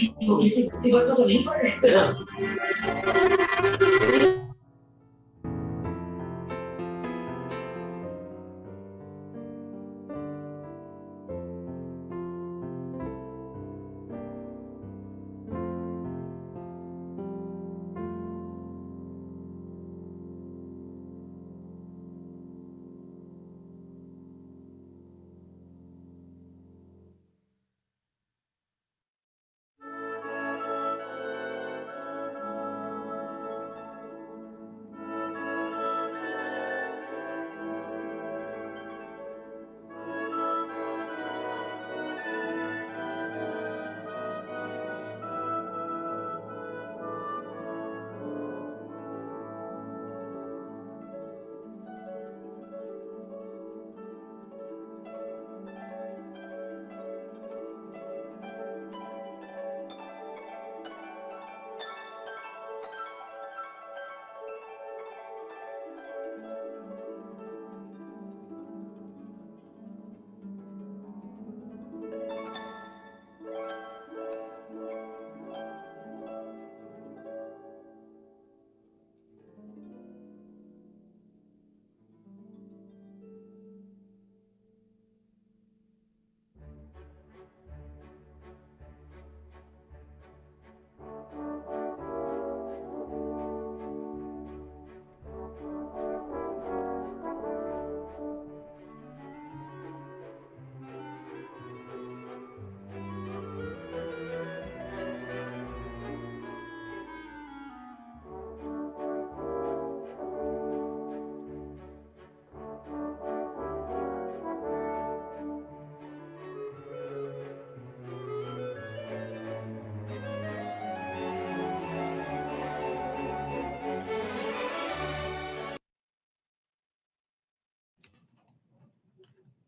Digo, si vuelvo con él,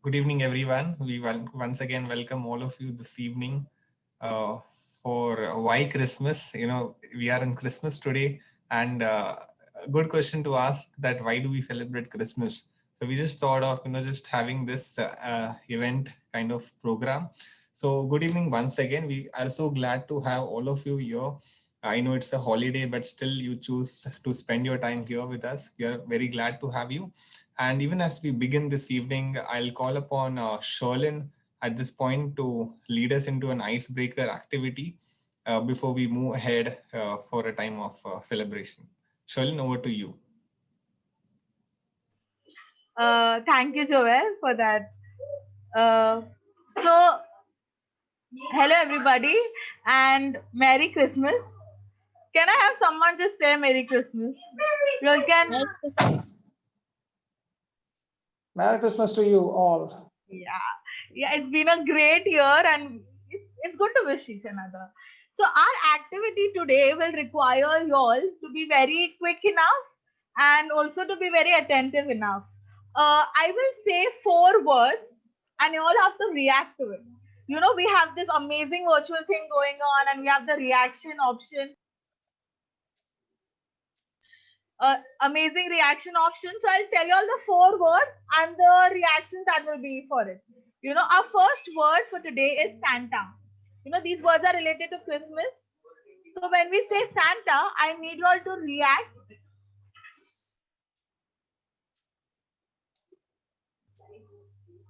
Good evening, everyone. We once again welcome all of you this evening uh, for Why Christmas. We are in Christmas today, and a good question to ask that why do we celebrate Christmas? So we just thought of just having this event kind of program. So good evening once again. We are so glad to have all of you here. I know it's a holiday, but still you choose to spend your time here with us. We are very glad to have you. And even as we begin this evening, I'll call upon Sherlin at this point to lead us into an icebreaker activity before we move ahead for a time of celebration. Sherlin, over to you. Thank you, Joel, for that. Uh, so, hello, everybody, and Merry Christmas. Can I have someone just say Merry Christmas? You can. Merry Christmas. Merry Christmas to you all. Yeah, it's been a great year, and it's good to wish each another. So, our activity today will require you all to be very quick enough and also to be very attentive enough. I will say 4 words, and you all have to react to it. We have this amazing virtual thing going on, and we have the reaction option, amazing reaction option. So I'll tell you all the 4 words and the reactions that will be for it. Our first word for today is Santa. These words are related to Christmas. So when we say Santa, I need you all to react.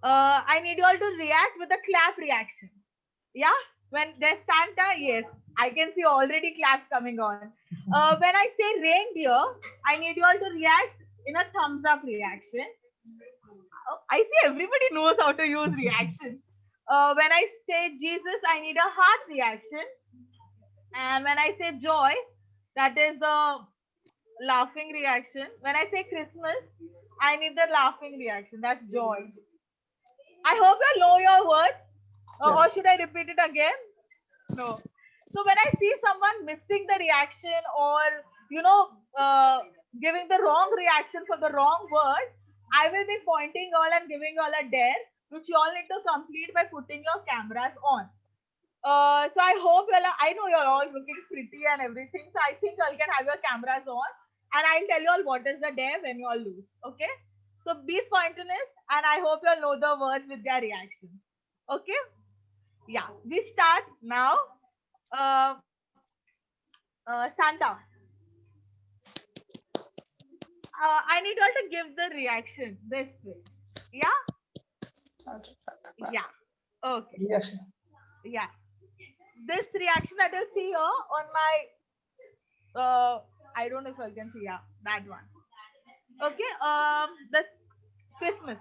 I need you all to react with a clap reaction. Yeah, when there's Santa, yes, I can see already claps coming on. When I say reindeer, I need you all to react in a thumbs up reaction. I see everybody knows how to use reaction. When I say Jesus, I need a heart reaction. And when I say joy, that is the laughing reaction. When I say Christmas, I need the laughing reaction. That's joy. I hope you know your words. Or Yes. should I repeat it again? No. So when I see someone missing the reaction or giving the wrong reaction for the wrong word, I will be pointing all and giving all a dare, which you all need to complete by putting your cameras on. So I hope I know you're all looking pretty and everything. So I think you all can have your cameras on, and I'll tell you all what is the dare when you all lose. Okay. So be spontaneous, and I hope you all know the words with their reaction. Okay. Yeah, we start now. Santa. I need you all to give the reaction this way. Yeah? Yeah. Okay. Reaction. Yeah. This reaction that you'll see here on my, I don't know if I can see, yeah, that one. Okay. The Christmas.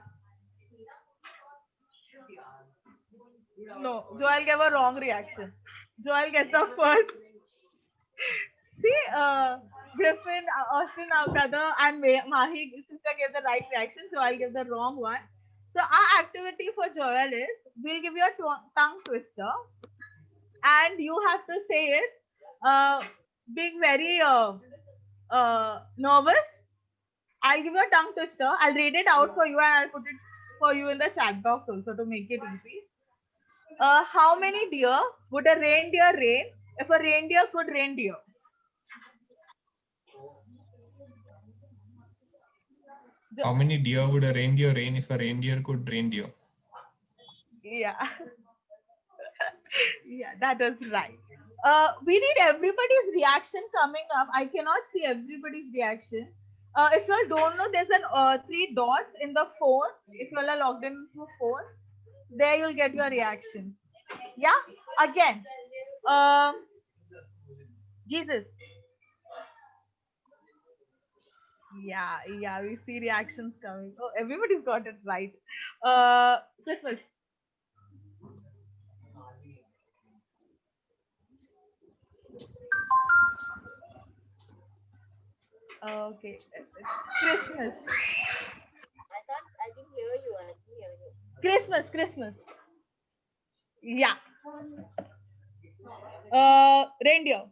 No, Joel gave a wrong reaction. Joel gets the first. See, Griffin, Austin, our brother, and Mahi, sister gave the right reaction, so I'll give the wrong one. So our activity for Joel is we'll give you a tongue twister, and you have to say it, being very nervous. I'll give you a tongue twister. I'll read it out for you, and I'll put it for you in the chat box also to make it easy. How many deer would a reindeer rain if a reindeer could reindeer? How many deer would a reindeer rain if a reindeer could reindeer? Yeah. Yeah, that is right. We need everybody's reaction coming up. I cannot see everybody's reaction. If you all don't know, there's an 3 dots in the phone. If you all are logged in through phone, there you'll get your reaction. Yeah. Again, Jesus. Yeah, yeah, we see reactions coming. Oh, everybody's got it right. Christmas. Okay. Christmas. I didn't hear you. I didn't hear you. Christmas. Christmas. Yeah. Reindeer.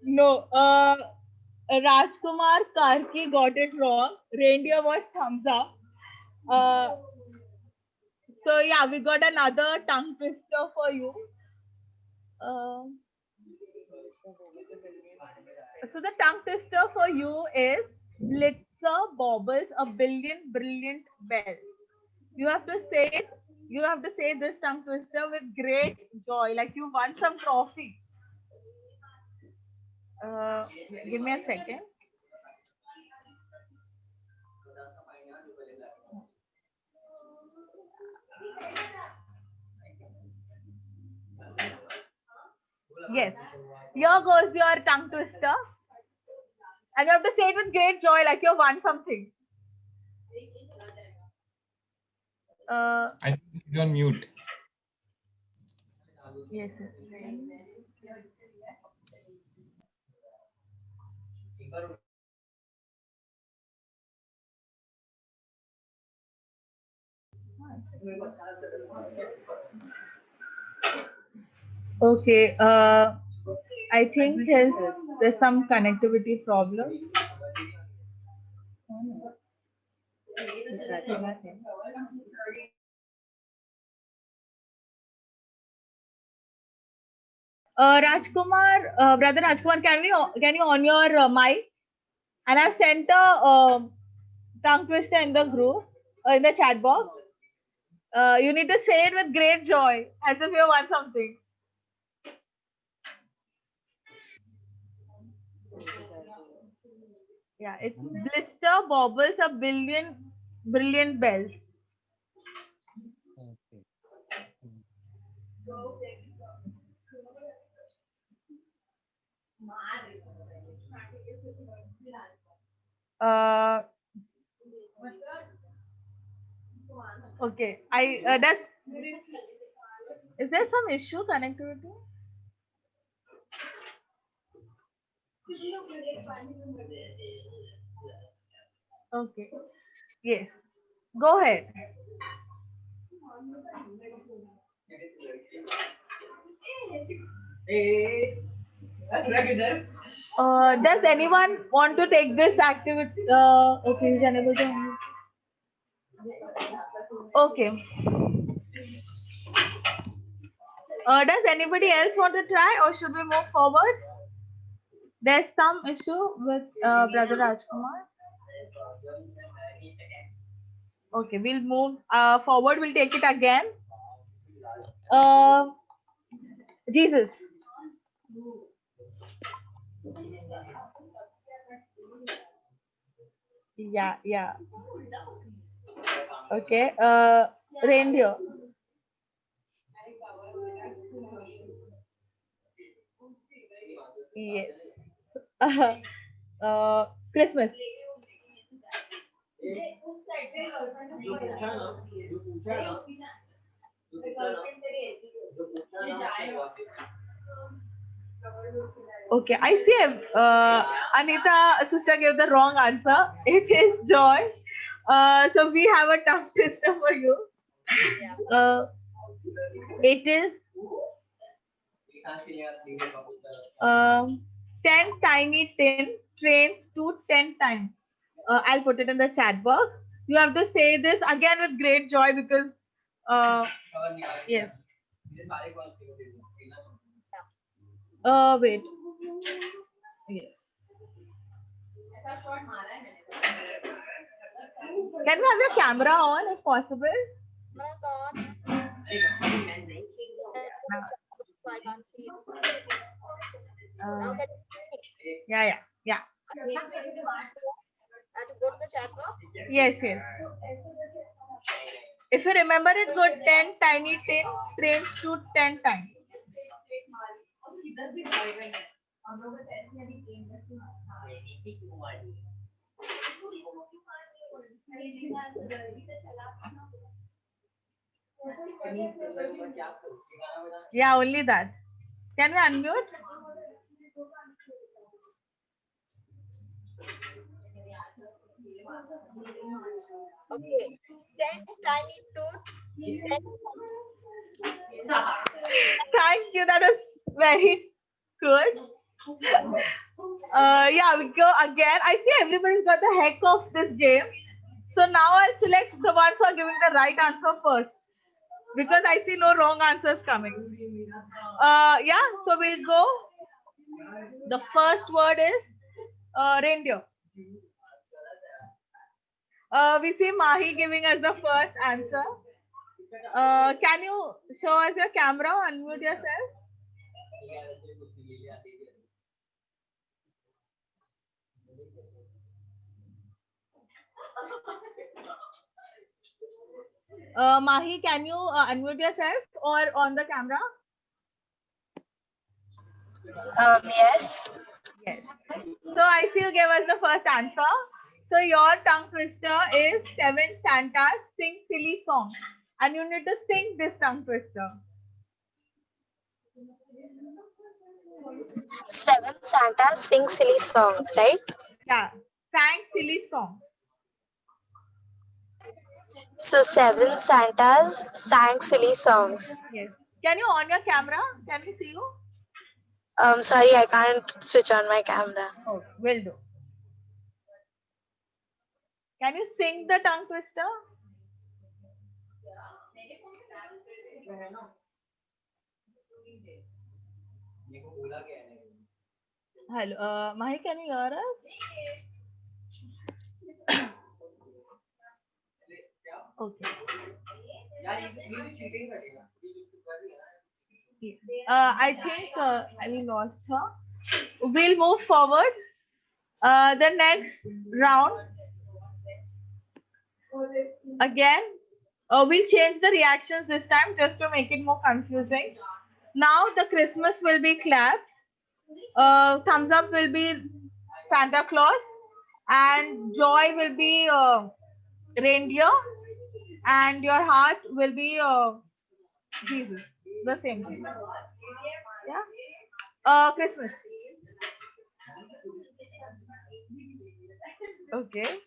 No. Rajkumar Karki got it wrong. Reindeer was thumbs up. So yeah, we got another tongue twister for you. So the tongue twister for you is Blitzer bobbles a billion brilliant bells. You have to say it. You have to say this tongue twister with great joy, like you won some trophy. Give me a second. Yes. Here goes your tongue twister. And you have to say it with great joy, like you won something. I think he's on mute. Yes. Okay. I think there's some connectivity problem. Rajkumar, brother Rajkumar, can you on your mic? And I've sent a tongue twister in the group, in the chat box. You need to say it with great joy, as if you won something. Yeah, it's blister bobbles a billion brilliant bells. Okay, is there some issue connectivity? Okay, yes, go ahead. Does anyone want to take this activity? Okay, is unable to. Okay. Does anybody else want to try, or should we move forward? There's some issue with brother Rajkumar. Okay, we'll move forward. We'll take it again. Uh, Jesus. Yeah, yeah. Okay. Reindeer. Yes. Christmas. Okay, I see. Anita sister gave the wrong answer. It is joy. So we have a tough twister for you. Yeah. It is 10 tiny tin trains to 10 times. I'll put it in the chat box. You have to say this again with great joy because, yes. Wait. Yes. Can we have your camera on if possible? Camera's on. I can't see it. Now can you see me? Yeah, yeah, yeah. I have to go to the chat box. Yes, yes. If you remember it, go 10 tiny tin trains to 10 times. Yeah, only that. Can we unmute? Okay. 10 tiny toots. 10 Thank you. That was very good. Yeah, we go again. I see everybody's got the heck of this game. So now I'll select the ones who are giving the right answer first because I see no wrong answers coming. Yeah, so we'll go. The first word is reindeer. We see Mahi giving us the first answer. Can you show us your camera? Unmute yourself. Mahi, can you unmute yourself or on the camera? Yes. Yes. So I see you gave us the first answer. So your tongue twister is 7 Santas Sing Silly Song. And you need to sing this tongue twister. 7 Santas sing silly songs, right? Yeah. Sang silly song. So 7 Santas sang silly songs. Yes. Can you on your camera? Can we see you? Sorry, I can't switch on my camera. Oh, will do. Can you sing the tongue twister? Hello, Mahi, can you hear us? Okay. Yes. I think we lost her. We'll move forward. The next round. Again, we'll change the reactions this time just to make it more confusing. Now the Christmas will be clapped. Thumbs up will be Santa Claus. And joy will be reindeer. And your heart will be Jesus. The same thing. Yeah. Christmas. Okay.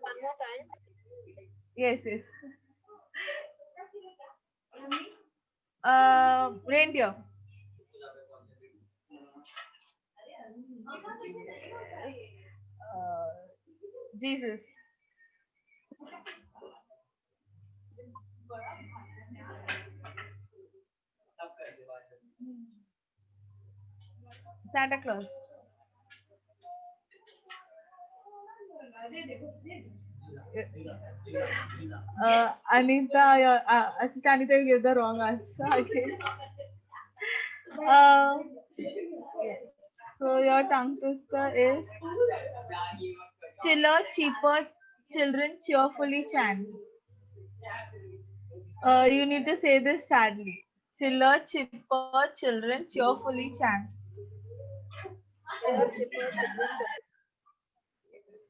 One more time. Yes, yes. Reindeer. Jesus. Santa Claus. Anita, assistant Anita, you gave the wrong answer again. Uh, so your tongue twister is chiller, cheaper, children cheerfully chant. You need to say this sadly. Chiller, chipper, children cheerfully chant. Chiller, chipper, children,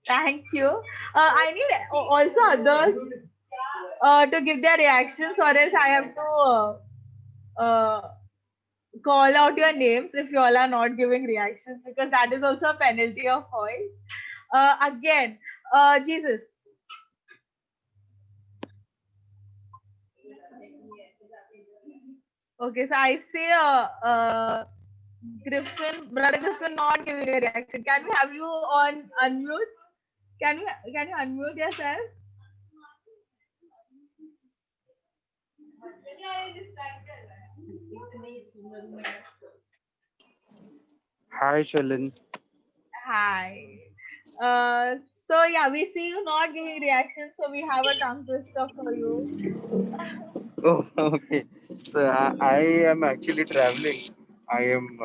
Thank you. I need also others to give their reactions, or else I have to call out your names if you all are not giving reactions, because that is also a penalty of voice. Again, Jesus. Okay, so I say Griffin, brother Griffin, not giving a reaction. Can we have you on unmute? Can you unmute yourself? Hi, Shalin. Hi. Uh, so yeah, we see you not giving reactions, so we have a tongue twister for you. Oh, okay. So I am actually traveling. I am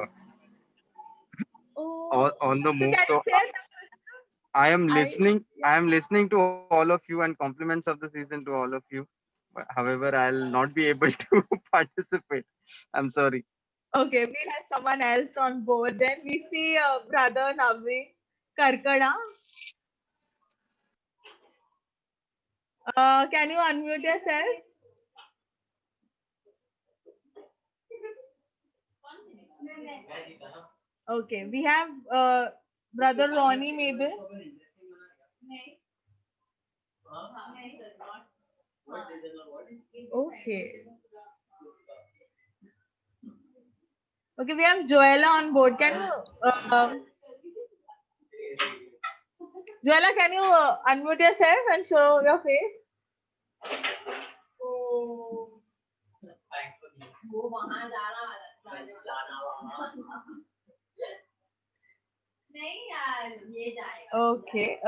Oh, on the so move. can you So say a tongue twister? I am I listening. I am listening to all of you and compliments of the season to all of you. However, I'll not be able to participate. I'm sorry. Okay, we have someone else on board. Then we see brother Naveen Karkada. Can you unmute yourself? Okay, we have brother Ronnie maybe. Okay. Okay, we have Joella on board. Can you, Joella, can you unmute yourself and show your face? Okay.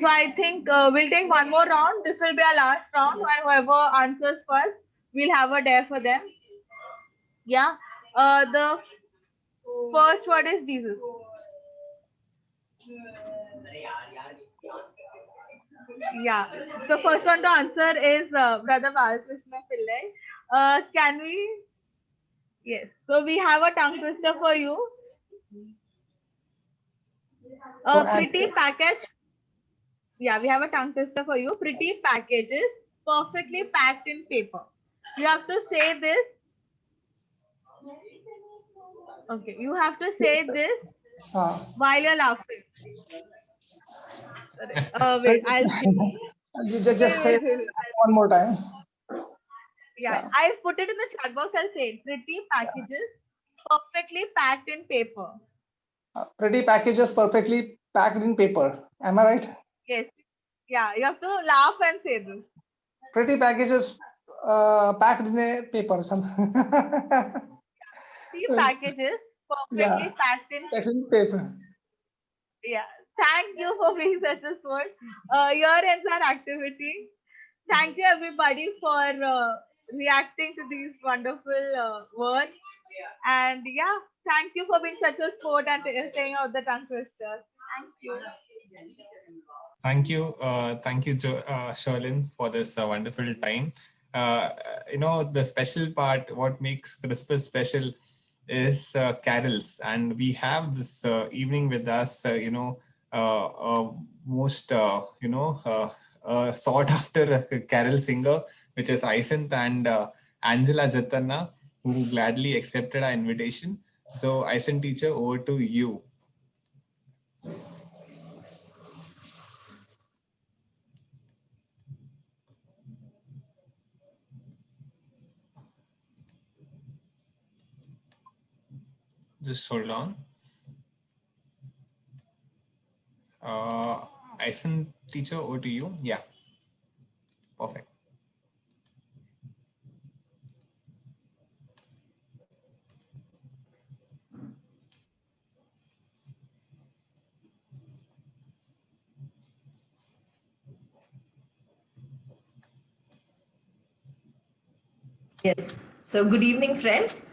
So I think we'll take one more round. This will be our last round, and whoever answers first, we'll have a dare for them. Yeah. The first word is Jesus. Yeah. The first one to answer is Brother Balakrishna Pillai. Can we? Yes. So we have a tongue twister for you. So, Pretty package. Yeah, we have a tongue twister for you. Pretty packages perfectly packed in paper. You have to say this. Okay, you have to say this uh, while you're laughing. Wait, I'll say. just say Wait. one more time. Yeah, Yeah. I put it in the chat box. I'll say it. Pretty packages perfectly packed in paper. Pretty packages perfectly packed in paper. Am I right? Yes. Yeah, you have to laugh and say this. Pretty packages packed in a paper. Something. Pretty packages perfectly Yeah, packed in. packed in paper. Yeah. Thank you for being such a sport. Here ends our activity. Thank you everybody for reacting to these wonderful words. And yeah, thank you for being such a sport and saying out the tongue twisters. Thank you. Thank you, Sherlin, for this wonderful time. The special part, what makes Christmas special, is carols, and we have this evening with us. Most sought after carol singer, which is Isant and Angela Jatanna, who gladly accepted our invitation. So, Isant teacher, over to you. Just hold on. Ison teacher, over to you. Yeah, perfect. Yes. So good evening, friends.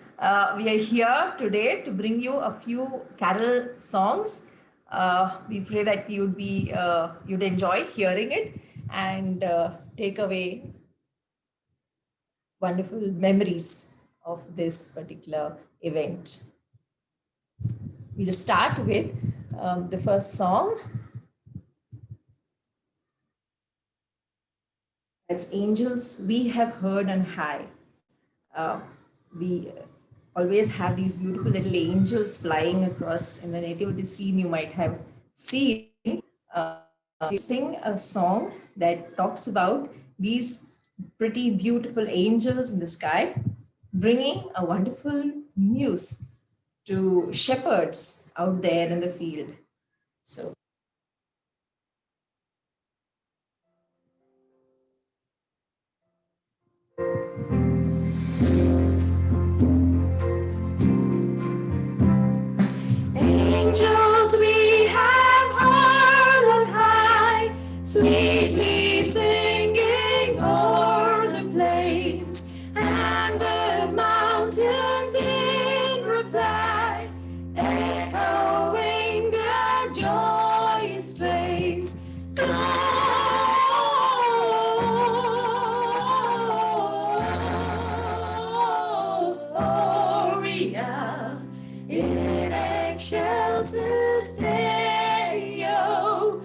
We are here today to bring you a few carol songs. We pray that you'd enjoy hearing it and take away wonderful memories of this particular event. We'll start with the first song. It's Angels We Have Heard on High. We always have these beautiful little angels flying across in the nativity scene you might have seen. We sing a song that talks about these pretty beautiful angels in the sky bringing a wonderful news to shepherds out there in the field. So angels we have heard on high, sweetly singing o'er the plains, and the mountains in reply, echoing the joyous strains. Gloria in excelsis Deo,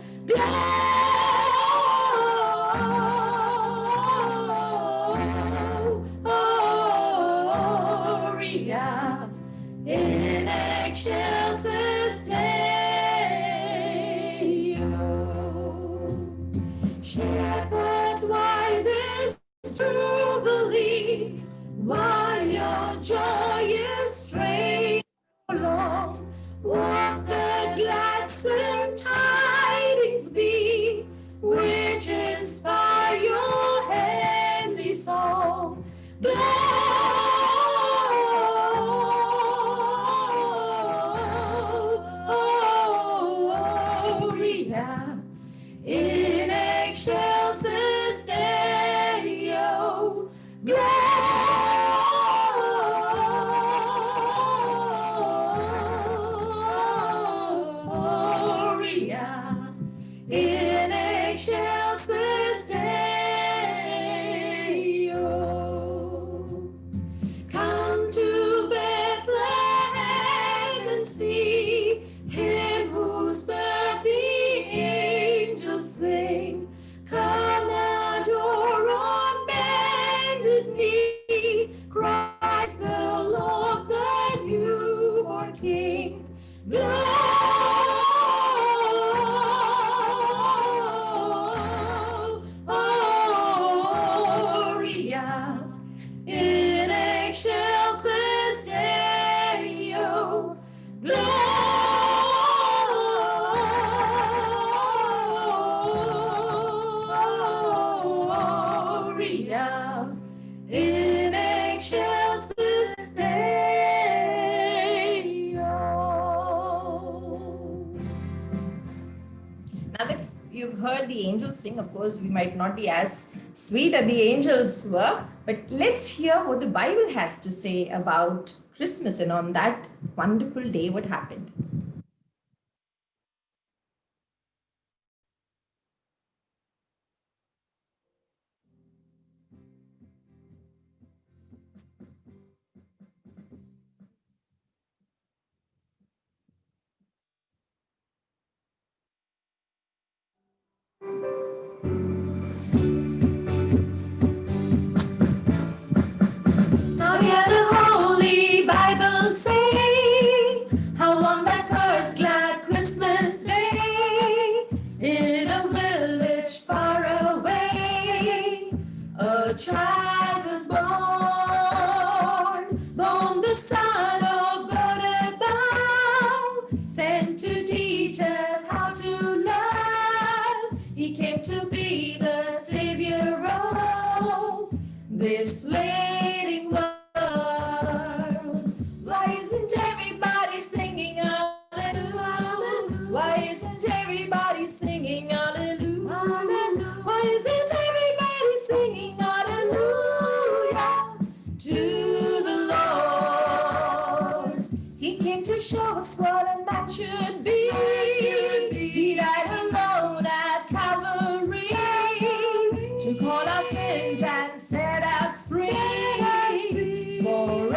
Gloria in excelsis Deo. Shepherds, why this jubilee? Why your joyous strain so long? What the gladsome tidings be, which inspire your heavenly song? Gloria in excelsis Deo, Gloria in excelsis Deo. Come to Bethlehem and see him whose birth the angels sing. Come adore on bended knee Christ the Lord, the newborn King. Gloria in excelsis Deo, Gloria in excelsis Deo. Now that you've heard the angels sing, of course, we might not be as sweet as the angels were, but let's hear what the Bible has to say about Christmas and on that wonderful day, what happened. Now hear the Holy Bible say how on that show us what a man should be. He died alone at Calvary, took all our sins and set us free forevermore.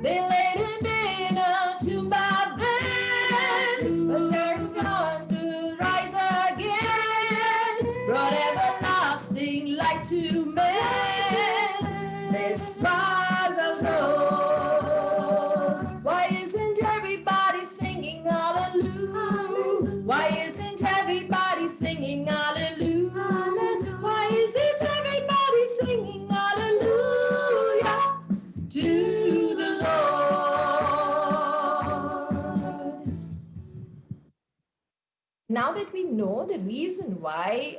They laid him in a tomb of then, but third going to rise again, brought everlasting light to men. This Bible knows. Why isn't everybody singing hallelujah? Why isn't everybody singing hallelujah? Why isn't everybody singing hallelujah to the Lord? Now that we know the reason why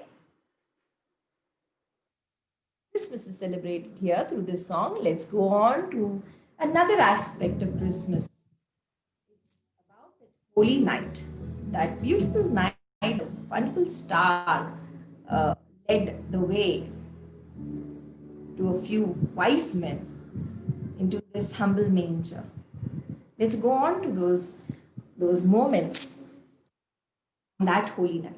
Christmas is celebrated here through this song, let's go on to another aspect of Christmas. It's about that holy night, that beautiful night, a wonderful star led the way to a few wise men into this humble manger. Let's go on to those moments on that holy night.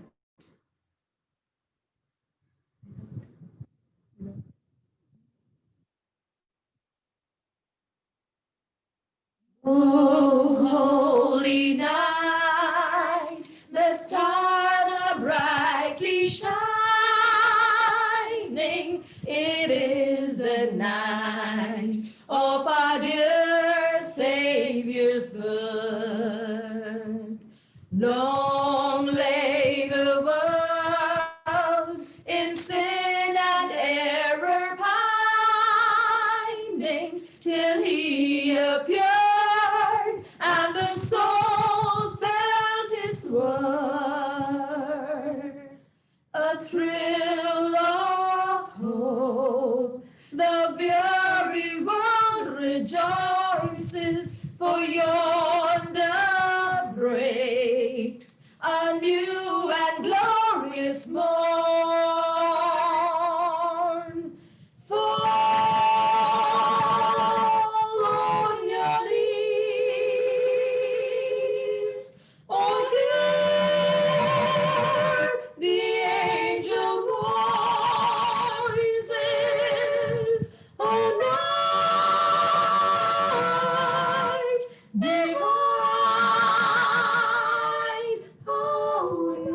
Oh, holy night, the stars are brightly shining. It is the night of our dear Savior's birth. Long lay the world in sin and error pining, till he appeared and the soul felt its worth. A thrill of hope, the very world rejoices, for yonder breaks a new and glorious morn. Fall on your knees, or hear the angel voices. Oh, night divine, oh,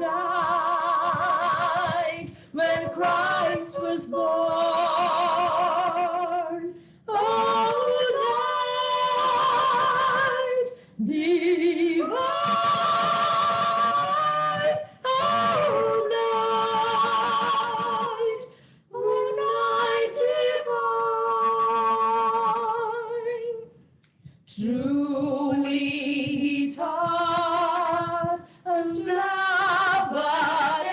night when Christ was born. Oh, night divine, oh, night divine. Truly he taught us to love one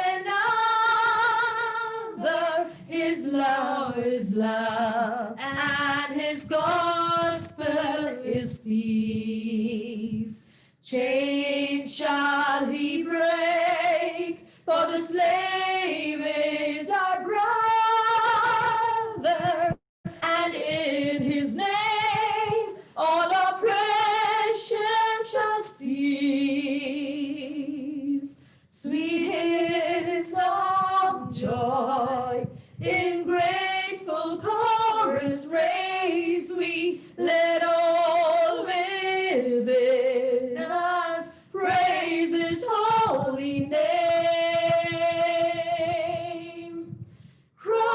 another. His love is love, and his gospel is peace. Chains shall he break, for the slave is our brother, and in his name all oppression shall cease. Sweet hymns of joy in grateful chorus raise we, let all within us praise his holy name. Christ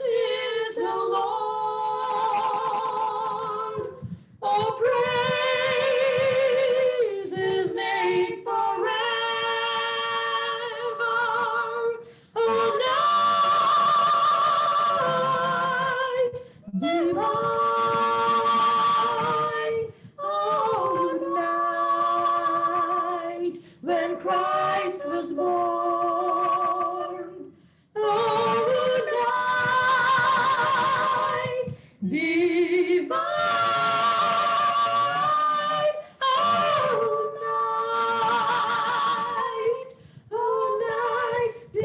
is the Lord. Oh, praise his name forever. Oh, night divine. Oh, night when Christ was born. Oh, night divine. Oh, night divine.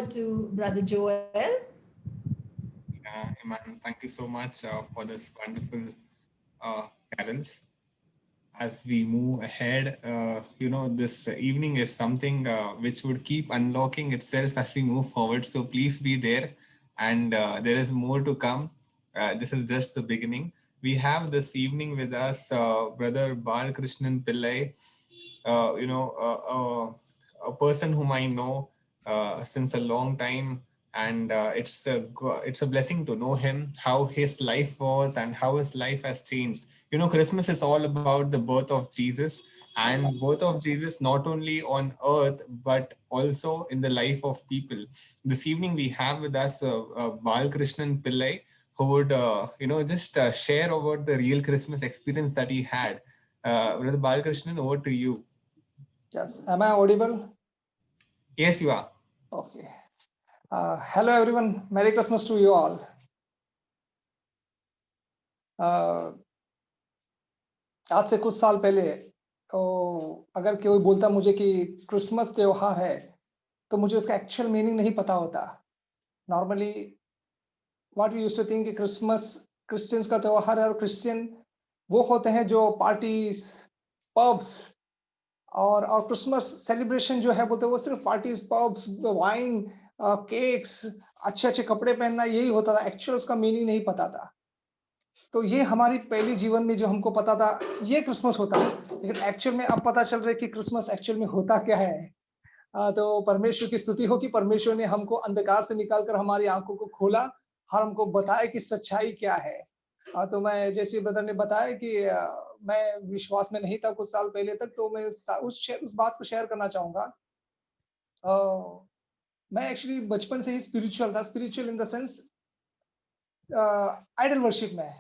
over to Brother Joel. Iman, thank you so much for this wonderful carols. As we move ahead, this evening is something which would keep unlocking itself as we move forward. So please be there, and there is more to come. This is just the beginning. We have this evening with us Brother Balkrishnan Pillai, a person whom I know since a long time, and it's a blessing to know him, how his life was and how his life has changed. Christmas is all about the birth of Jesus, and birth of Jesus not only on earth but also in the life of people. This evening we have with us Balkrishnan Pillai, who would just share about the real Christmas experience that he had. Brother Balkrishnan, over to you. Yes. Am I audible? Yes, you are. Okay. Hello, everyone. Merry Christmas to you all. आज से कुछ साल पहले तो अगर कोई बोलता मुझे कि क्रिसमस त्योहार है, तो मुझे उसका एक्चुअल मीनिंग नहीं पता होता. Normally what we used to think कि क्रिसमस क्रिश्चियंस का त्योहार है, और क्रिश्चियन वो होते हैं जो पार्टीज, पब्स और क्रिसमस सेलिब्रेशन जो है बोलते वो सिर्फ पार्टीज, पब्स, वाइन, केक्स, अच्छे अच्छे कपड़े पहनना, यही होता था. एक्चुअल उसका मीनिंग नहीं पता था. तो ये हमारी पहली जीवन में जो हमको पता था ये क्रिसमस होता है, लेकिन एक्चुअल में अब पता चल रहा है कि क्रिसमस एक्चुअल में होता क्या है. तो परमेश्वर की स्तुति हो कि परमेश्वर ने हमको अंधकार से निकालकर हमारी आंखों को खोला और हमको बताया कि सच्चाई क्या है. तो मैं जैसे ब्रदर ने बताया कि मैं विश्वास में नहीं था कुछ साल पहले तक, तो मैं उस बात को शेयर करना चाहूंगा. मैं एक्चुअली बचपन से ही स्पिरिचुअल था. Spiritual in the sense idol worship में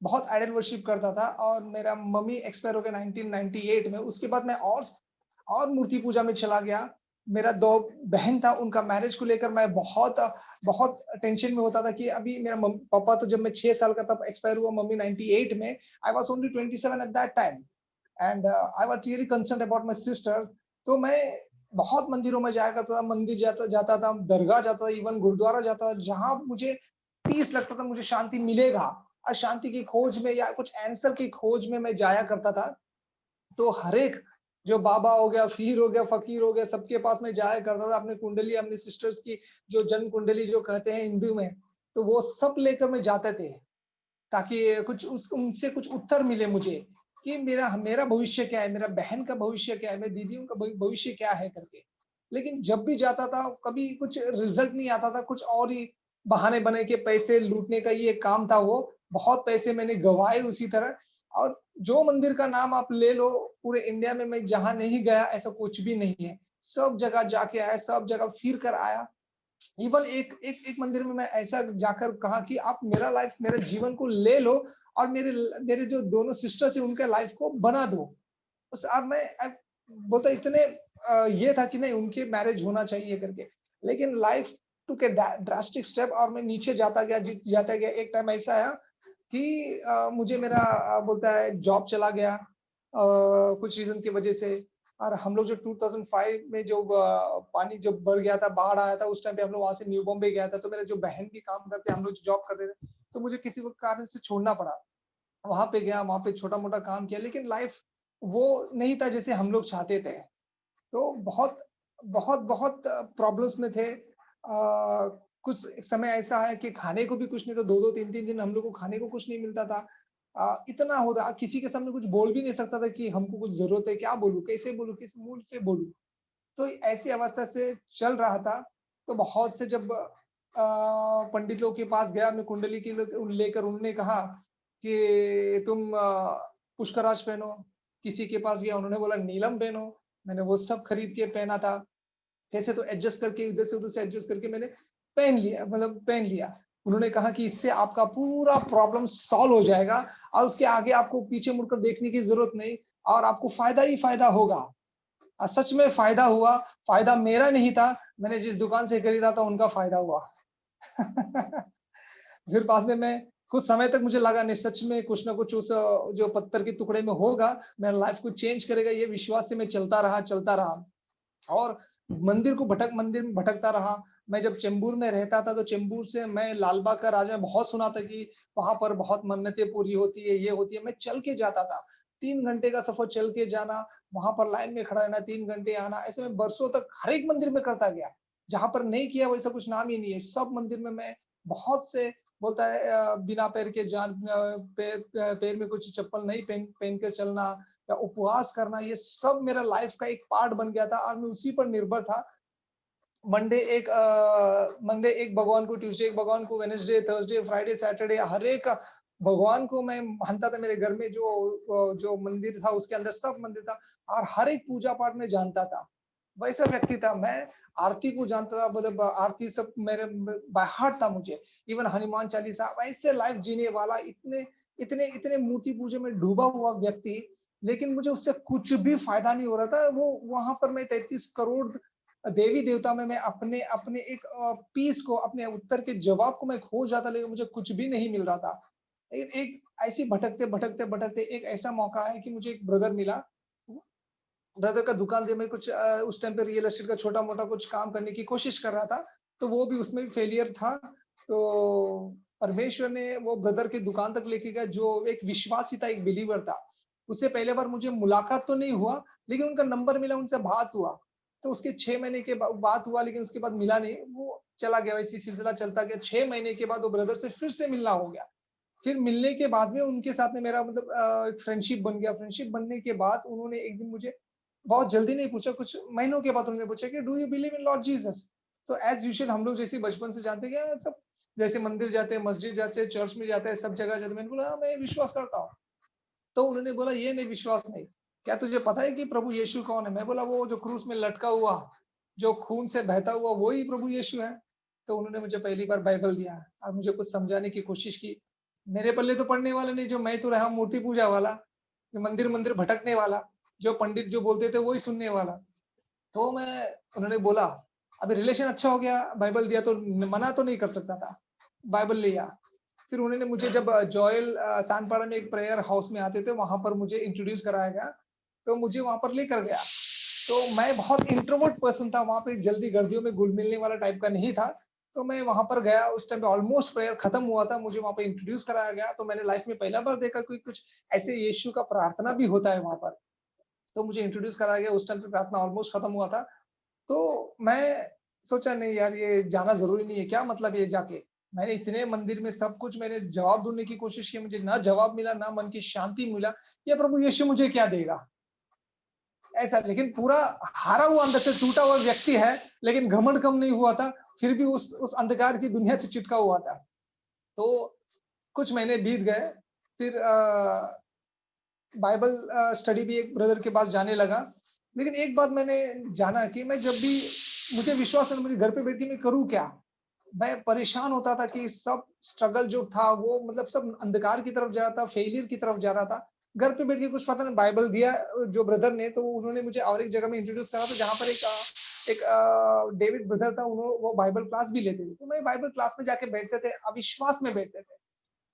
बहुत आइडल वर्शिप करता था, और मेरा मम्मी एक्सपायर हो गया 1998 में. उसके बाद मैं और मूर्ति पूजा में चला गया. मेरा 2 बहन था, उनका मैरिज को लेकर मैं बहुत टेंशन में होता था कि अभी मेरा पापा तो जब मैं 6 साल का तब एक्सपायर हुआ, मम्मी 98 में. I was only 27 at that time, and I was really concerned about my sister. तो मैं बहुत मंदिरों में जाया करता था, मंदिर जाता था, दरगाह जाता था, इवन गुरुद्वारा जाता था, जहां मुझे पीस लगता था, मुझे शांति मिलेगा. और शांति की खोज में या कुछ आंसर की खोज में मैं जाया करता था. तो हर एक जो बाबा हो गया, पीर हो गया, फकीर हो गया, सबके पास में जाया करता था. अपने कुंडली, अपनी सिस्टर्स की जो जन्म कुंडली जो कहते हैं हिंदू में, तो वो सब लेकर मैं जाते थे, ताकि कुछ उनसे कुछ उत्तर मिले मुझे कि मेरा भविष्य क्या है, मेरा बहन का भविष्य क्या है, मेरी दीदियों का भविष्य क्या है करके. लेकिन जब भी जाता था कभी कुछ रिजल्ट नहीं आता था, कुछ और ही बहाने बने के पैसे लूटने का ये काम था. वो बहुत पैसे मैंने गंवाए उसी तरह. और जो मंदिर का नाम आप ले लो, पूरे इंडिया में मैं जहां नहीं गया ऐसा कुछ भी नहीं है. सब जगह जाके आया, सब जगह फिर कर आया. इवन एक मंदिर में मैं ऐसा जाकर कहा कि आप मेरा लाइफ, मेरे जीवन को ले लो, और मेरे जो दोनों सिस्टर्स है उनके लाइफ को बना दो. उस अब मैं बोलता इतने ये था कि नहीं, उनके मैरिज होना चाहिए करके. लेकिन लाइफ टुक ए ड्रास्टिक स्टेप, और मैं नीचे जाता गया. एक टाइम ऐसा आया कि मुझे मेरा बोलता है जॉब चला गया कुछ रीजन की वजह से. और हम लोग जो 2005 में जो पानी जब बढ़ गया था, बाढ़ आया था, उस टाइम पे हम लोग वहां से न्यू बॉम्बे गया था. तो मेरे जो बहन भी काम करते, हम लोग जो जॉब करते थे, तो मुझे किसी कारण से छोड़ना पड़ा. वहां पे गया, वहां पे छोटा मोटा काम किया, लेकिन लाइफ वो नहीं था जैसे हम लोग चाहते थे. तो बहुत बहुत बहुत प्रॉब्लम्स में थे. कुछ समय ऐसा है कि खाने को भी कुछ नहीं, तो 2-2 3-3 दिन हम लोग को खाने को कुछ नहीं मिलता था. इतना होता, किसी के सामने कुछ बोल भी नहीं सकता था कि हमको कुछ जरूरत है, क्या बोलूं, कैसे बोलूं, किस मुंह से बोलूं. तो ऐसी अवस्था से चल रहा था. तो बहुत से जब पंडित लोग के पास गया, मैं कुंडली की लेकर, उन्होंने कहा कि तुम पुष्कराज पहनो. किसी के पास गया, उन्होंने बोला नीलम पहनो. मैंने वो सब खरीद के पहना था. कैसे तो एडजस्ट करके, इधर से उधर से एडजस्ट करके मैंने पहन लिया. उन्होंने कहा कि इससे आपका पूरा प्रॉब्लम सॉल्व हो जाएगा, और उसके आगे आपको पीछे मुड़कर देखने की जरूरत नहीं, और आपको फायदा ही फायदा होगा. और सच में फायदा हुआ. फायदा मेरा नहीं था, मैंने जिस दुकान से खरीदा था उनका फायदा हुआ. फिर बाद में मैं कुछ समय तक मुझे लगा नहीं, सच में कुछ ना कुछ उस जो पत्थर के टुकड़े में होगा, मेरा लाइफ को चेंज करेगा. ये विश्वास से मैं चलता रहा. और मंदिर में भटकता रहा. मैं जब चेंबूर में रहता था तो चेंबूर से मैं लालबाग का राज में बहुत सुना था कि वहां पर बहुत मन्नतें पूरी होती है, ये होती है। मैं चल के जाता था, 3 घंटे का सफर चल के जाना, वहां पर लाइन में खड़ा रहना, 3 घंटे आना, ऐसे में बरसों तक हर एक मंदिर में करता गया। जहां पर नहीं किया वैसा कुछ नाम ही नहीं है। सब मंदिर में मैं बहुत से बोलता है बिना पैर के पैर में कुछ चप्पल नहीं पहन कर चलना या उपवास करना, ये सब मेरा लाइफ का एक पार्ट बन गया था और मैं उसी पर निर्भर था। मंडे एक भगवान को, ट्यूसडे एक भगवान को, वेडनेसडे, थर्सडे, फ्राइडे, सैटरडे हर एक भगवान को मैं मानता था। मेरे घर में जो मंदिर था उसके अंदर सब मंदिर था और हर एक पूजा पाठ में जानता था। वैसा व्यक्ति था मैं। आरती को जानता था, मतलब आरती सब मेरे बाय हार्ट था मुझे। इवन हनुमान चालीसा, वैसे लाइफ जीने वाला, इतने इतने इतने मूर्ति पूजे में डूबा हुआ व्यक्ति, लेकिन मुझे उससे कुछ भी फायदा नहीं हो रहा था। वो वहां पर मैं 33 करोड़ देवी देवता में मैं अपने अपने एक पीस को, अपने उत्तर के जवाब को मैं खो जाता, लेकिन मुझे कुछ भी नहीं मिल रहा था। एक ऐसी भटकते भटकते भटकते एक ऐसा मौका है कि मुझे एक ब्रदर मिला। ब्रदर का दुकान थे, मैं कुछ उस टाइम पे रियल एस्टेट का छोटा मोटा कुछ काम करने की कोशिश कर रहा था, तो वो भी उसमें भी फेलियर था। तो परमेश्वर ने वो ब्रदर की दुकान तक लेके गया, जो एक विश्वासी था, एक बिलीवर था। उससे पहले बार मुझे मुलाकात तो नहीं हुआ, लेकिन उनका नंबर मिला, उनसे बात हुआ। तो उसके 6 महीने के बाद बात हुआ, लेकिन उसके बाद मिला नहीं, वो चला गया। वैसे सिलसिला चलता गया। 6 महीने के बाद वो ब्रदर से फिर से मिलना हो गया। फिर मिलने के बाद में उनके साथ में मेरा मतलब एक फ्रेंडशिप बन गया। फ्रेंडशिप बनने के बाद उन्होंने एक दिन मुझे बहुत जल्दी नहीं पूछा, कुछ महीनों के बाद उन्होंने पूछा कि do you believe in Lord Jesus. तो एज यूजुअल हम लोग जैसे बचपन से जानते हैं क्या, सब जैसे मंदिर जाते हैं, मस्जिद जाते हैं, चर्च में जाते हैं, सब जगह जाते हैं। मैंने बोला हाँ, मैं विश्वास करता हूँ। तो उन्होंने बोला ये नहीं, विश्वास नहीं, क्या तुझे पता है कि प्रभु यीशु कौन है। मैं बोला वो जो क्रूस में लटका हुआ, जो खून से बहता हुआ, वही प्रभु यीशु है। तो उन्होंने मुझे पहली बार बाइबल दिया और मुझे कुछ समझाने की कोशिश की। मेरे पल्ले तो पढ़ने वाले नहीं, जो मैं तो रहा मूर्ति पूजा वाला, जो मंदिर मंदिर भटकने वाला, जो पंडित जो बोलते थे वही सुनने वाला। तो मैं उन्होंने बोला अभी रिलेशन अच्छा हो गया, बाइबल दिया तो मना तो नहीं कर सकता था, बाइबल लिया। फिर उन्होंने मुझे जब जॉयल सानपाड़ा में एक प्रेयर हाउस में आते थे, वहां पर मुझे इंट्रोड्यूस कराया गया, तो मुझे वहां पर लेकर गया। तो मैं बहुत इंट्रोवर्ट पर्सन था, वहां पे जल्दी गर्दियों में घुल मिलने वाला टाइप का नहीं था। तो मैं वहां पर गया, उस टाइम पे ऑलमोस्ट प्रेयर खत्म हुआ था, मुझे वहां पे इंट्रोड्यूस कराया गया। तो मैंने लाइफ में पहला बार देखा कि कुछ ऐसे यीशु का प्रार्थना भी होता है वहां पर। तो मुझे इंट्रोड्यूस कराया गया, उस टाइम पे प्रार्थना ऑलमोस्ट खत्म हुआ था। तो मैं सोचा नहीं यार, ये जाना जरूरी नहीं है, क्या मतलब ये जाके। मैंने इतने मंदिर में सब कुछ मैंने जवाब ढूंढने की कोशिश की, मुझे ना जवाब मिला, ना मन की शांति मिला। ये प्रभु यीशु मुझे क्या देगा ऐसा। लेकिन पूरा हारा हुआ, अंदर से टूटा हुआ व्यक्ति है, लेकिन घमंड कम नहीं हुआ था, फिर भी उस अंधकार की दुनिया से चिपका हुआ था। तो कुछ महीने बीत गए, फिर बाइबल स्टडी भी एक ब्रदर के पास जाने लगा। लेकिन एक बात मैंने जाना कि मैं जब भी, मुझे विश्वास है, मुझे घर पे बैठ के मैं करूँ क्या। मैं परेशान होता था कि सब स्ट्रगल जो था वो मतलब सब अंधकार की तरफ जा रहा था, फेलियर की तरफ जा रहा था। घर पे बैठ के कुछ पता नहीं, बाइबल दिया जो ब्रदर ने, तो उन्होंने मुझे और एक जगह में इंट्रोड्यूस करा था, जहाँ पर एक डेविड ब्रदर था, उन्होंने वो बाइबल क्लास भी लेते थे। तो मैं बाइबल क्लास में जाके बैठते थे, अविश्वास में बैठते थे,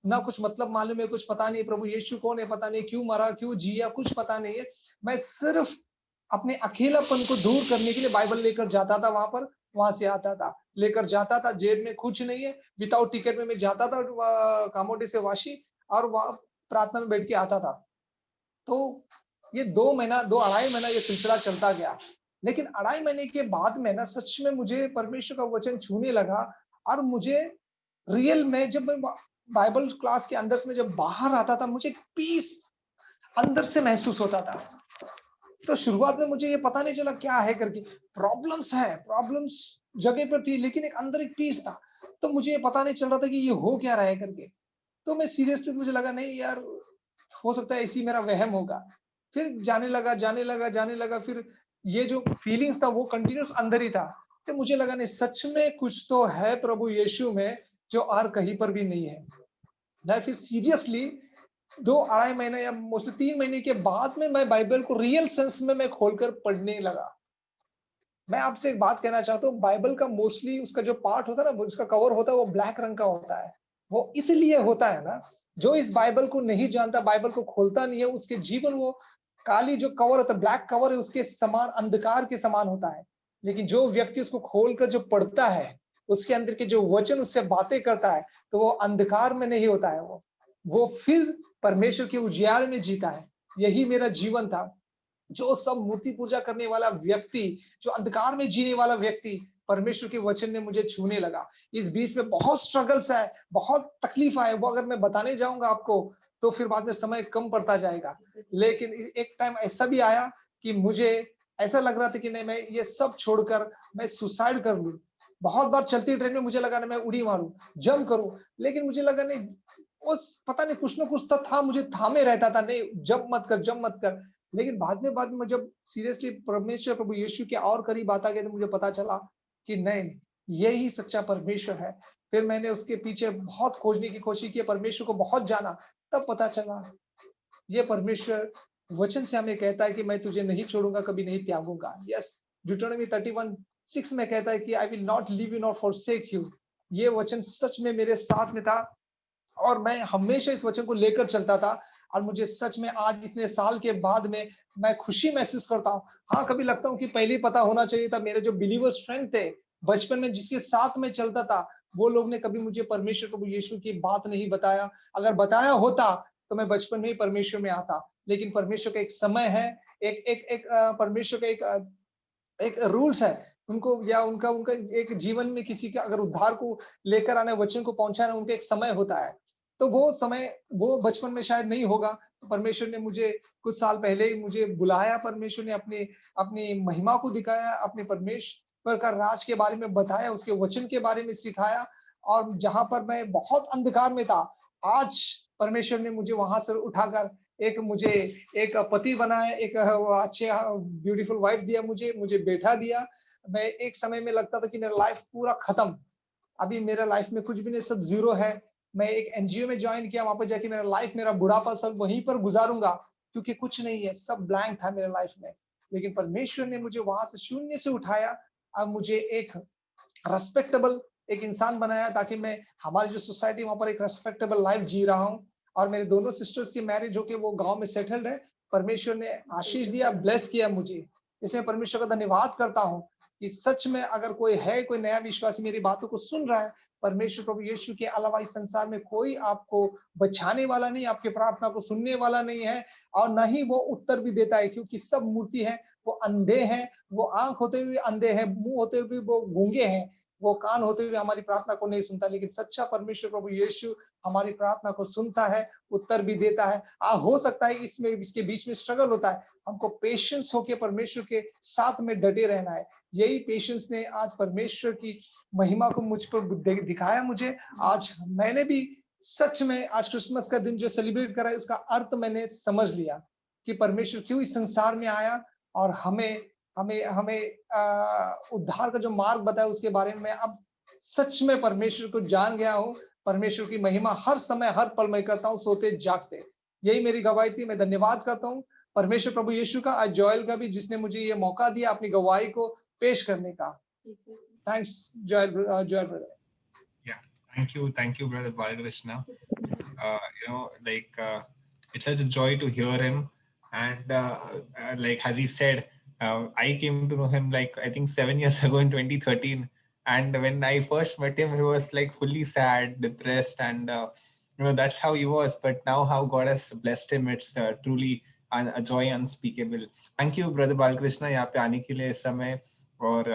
ना कुछ मतलब मालूम है, कुछ पता नहीं, प्रभु यीशु कौन है पता नहीं, क्यों मरा, क्यों जिया, कुछ पता नहीं है। मैं सिर्फ अपने अकेलापन को दूर करने के लिए बाइबल लेकर जाता था वहां पर, वहां से आता था, लेकर जाता था, जेब में कुछ नहीं है, विदाउट टिकट में मैं जाता था कामोडी से वाशी, और वहां प्रार्थना में बैठ के आता था। तो ये 2 महीना, 2 अढ़ाई महीना ये सिलसिला चलता गया। लेकिन 2.5 महीने के बाद में ना सच में मुझे परमेश्वर का वचन छूने लगा, और मुझे रियल में जब मैं बाइबल क्लास के अंदर से मैं जब बाहर आता था, मुझे पीस अंदर से महसूस होता था। तो शुरुआत में मुझे ये पता नहीं चला क्या है करके, प्रॉब्लम्स जगह पर थी, लेकिन एक अंदर एक पीस था। तो मुझे ये पता नहीं चल रहा था कि ये हो क्या रहा है करके। तो मैं सीरियसली, मुझे लगा नहीं यार, हो सकता है इसी मेरा वहम होगा। फिर जाने लगा, फिर ये जो फीलिंग्स था वो कंटिन्यूस अंदर ही था। तो मुझे लगा नहीं, सच में कुछ तो है प्रभु यीशु में, जो और कहीं पर भी नहीं है। मैं फिर सीरियसली 2 अढ़ाई महीने या मोस्टली 3 महीने के बाद में मैं बाइबल को रियल सेंस में मैं खोलकर पढ़ने लगा। मैं आपसे एक बात कहना चाहता हूँ, बाइबल का मोस्टली उसका जो पार्ट होता है ना, उसका कवर होता है, वो ब्लैक रंग का होता है। वो इसलिए होता है ना, जो इस बाइबल को नहीं जानता, बाइबल को खोलता नहीं है, उसके जीवन वो काली जो कवर होता है, ब्लैक कवर है, उसके समान, अंधकार के समान होता है। लेकिन जो व्यक्ति उसको खोलकर जो पढ़ता है, उसके अंदर के जो वचन उससे बातें करता है, तो वो अंधकार में नहीं होता है, वो फिर परमेश्वर के उजियार में जीता है। यही मेरा जीवन था। जो सब मूर्ति पूजा करने वाला व्यक्ति, जो अंधकार में जीने वाला व्यक्ति, परमेश्वर के वचन ने मुझे छूने लगा। इस बीच में बहुत स्ट्रगल्स है, बहुत तकलीफ आए, वो अगर मैं बताने जाऊंगा आपको तो फिर बाद में समय कम पड़ता जाएगा। लेकिन एक टाइम ऐसा भी आया कि मुझे ऐसा लग रहा था कि नहीं, मैं ये सब छोड़कर मैं सुसाइड कर लूं। बहुत बार चलती ट्रेन में मुझे लगा ना मैं उड़ी मारूं, जंप करूं, लेकिन मुझे लगा नहीं, उस पता नहीं कुछ ना कुछ तो था, मुझे थामे रहता था, नहीं जंप मत कर, जंप मत कर। लेकिन बाद में जब सीरियसली परमेश्वर प्रभु यीशु के और करीब आता गया तो मुझे पता चला कि नहीं, यही सच्चा परमेश्वर है। फिर मैंने उसके पीछे बहुत खोजने की कोशिश की, परमेश्वर को बहुत जाना, तब पता चला ये परमेश्वर वचन से हमें कहता है कि मैं तुझे नहीं छोड़ूंगा, कभी नहीं त्यागूंगा। यस, ड्यूटोनॉमी 31:6 में कहता है कि I will not leave you not forsake you. ये वचन सच में मेरे साथ में था और मैं हमेशा इस वचन को लेकर चलता था। और मुझे सच में आज इतने साल के बाद में मैं खुशी महसूस करता हूँ। हाँ, कभी लगता हूँ कि पहले ही पता होना चाहिए था। मेरे जो बिलीवर्स फ्रेंड थे बचपन में, जिसके साथ में चलता था, वो लोग ने कभी मुझे परमेश्वर प्रभु यीशु की बात नहीं बताया। अगर बताया होता तो मैं बचपन में ही परमेश्वर में आता। लेकिन परमेश्वर का एक समय है, परमेश्वर का एक रूल्स है उनको, या उनका उनका एक जीवन में किसी का अगर उद्धार को लेकर आने, वचन को पहुंचाना, उनका एक समय होता है। तो वो समय वो बचपन में शायद नहीं होगा। तो परमेश्वर ने मुझे कुछ साल पहले ही मुझे बुलाया, परमेश्वर ने अपनी अपनी महिमा को दिखाया, अपने परमेश्वर का राज के बारे में बताया, उसके वचन के बारे में सिखाया। और जहां पर मैं बहुत अंधकार में था, आज परमेश्वर ने मुझे वहां से उठाकर मुझे एक पति बनाया, एक अच्छे ब्यूटीफुल वाइफ दिया, मुझे बेटा दिया। मैं एक समय में लगता था कि मेरा लाइफ पूरा खत्म, अभी मेरा लाइफ में कुछ भी नहीं, सब जीरो है। मैं एक एनजीओ में ज्वाइन किया, वहां पर जाके मेरा लाइफ, मेरा बुढ़ापा सब वहीं पर गुजारूंगा, क्योंकि कुछ नहीं है, सब ब्लैंक था मेरे लाइफ में। लेकिन परमेश्वर ने मुझे वहां से शून्य से उठाया, अब मुझे एक रेस्पेक्टेबल एक इंसान बनाया, ताकि मैं हमारी जो सोसाइटी वहां पर एक रेस्पेक्टेबल लाइफ जी रहा हूँ। और मेरे दोनों सिस्टर्स की मैरिज होके वो गांव में सेटल्ड है। परमेश्वर ने आशीष दिया, ब्लेस किया मुझे। इसमें परमेश्वर का धन्यवाद करता हूँ कि सच में अगर कोई है, कोई नया विश्वासी मेरी बातों को सुन रहा है, परमेश्वर प्रभु यीशु के अलावा इस संसार में कोई आपको बचाने वाला नहीं, आपके प्रार्थना को सुनने वाला नहीं है, और न ही वो उत्तर भी देता है, क्योंकि सब मूर्ति है, वो अंधे हैं, वो आंख होते हुए अंधे हैं, मुंह होते हुए वो गूंगे हैं, वो कान होते हुए हमारी प्रार्थना को नहीं सुनता। लेकिन सच्चा परमेश्वर प्रभु यीशु हमारी प्रार्थना को सुनता है, उत्तर भी देता है। हो सकता है इसमें इसके बीच में स्ट्रगल होता है, हमको पेशेंस होके परमेश्वर के साथ में डटे रहना है। यही पेशेंस ने आज परमेश्वर की महिमा को मुझ पर दिखाया मुझे। आज मैंने भी सच में आज क्रिसमस का दिन जो सेलिब्रेट करा है, उसका अर्थ मैंने समझ लिया कि परमेश्वर क्यों इस संसार में आया, और हमें हमें हमें उद्धार का जो मार्ग बताया उसके बारे में अब सच में परमेश्वर को जान गया हूँ। परमेश्वर की महिमा हर समय हर पल में करता हूँ, सोते जागते। यही मेरी गवाही थी। मैं धन्यवाद करता हूँ परमेश्वर प्रभु यीशु का, आज जोएल का भी, जिसने मुझे ये मौका दिया अपनी गवाही को पेश करने का। Thanks Joel brother. Thank you, brother Balakrishna. It's such a joy to hear him, and like as he said, I came to know him like I think 7 years ago in 2013, and when I first met him, he was like fully sad, depressed, and that's how he was. But now, how God has blessed him, it's truly a joy unspeakable. Thank you, brother Balakrishna, यहाँ पे आने के लिए इस समय और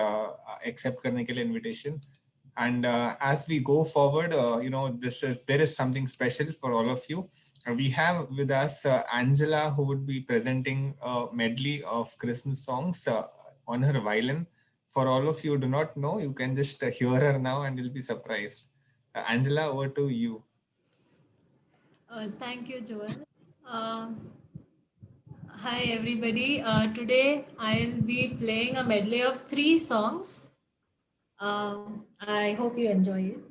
accept करने के लिए invitation. And as we go forward, there is something special for all of you. We have with us Angela, who would be presenting a medley of Christmas songs on her violin. For all of you who do not know, you can just hear her now and you'll be surprised. Angela, over to you. Thank you, Joel. Hi, everybody. Today I'll be playing a medley of 3 songs. I hope you enjoy it.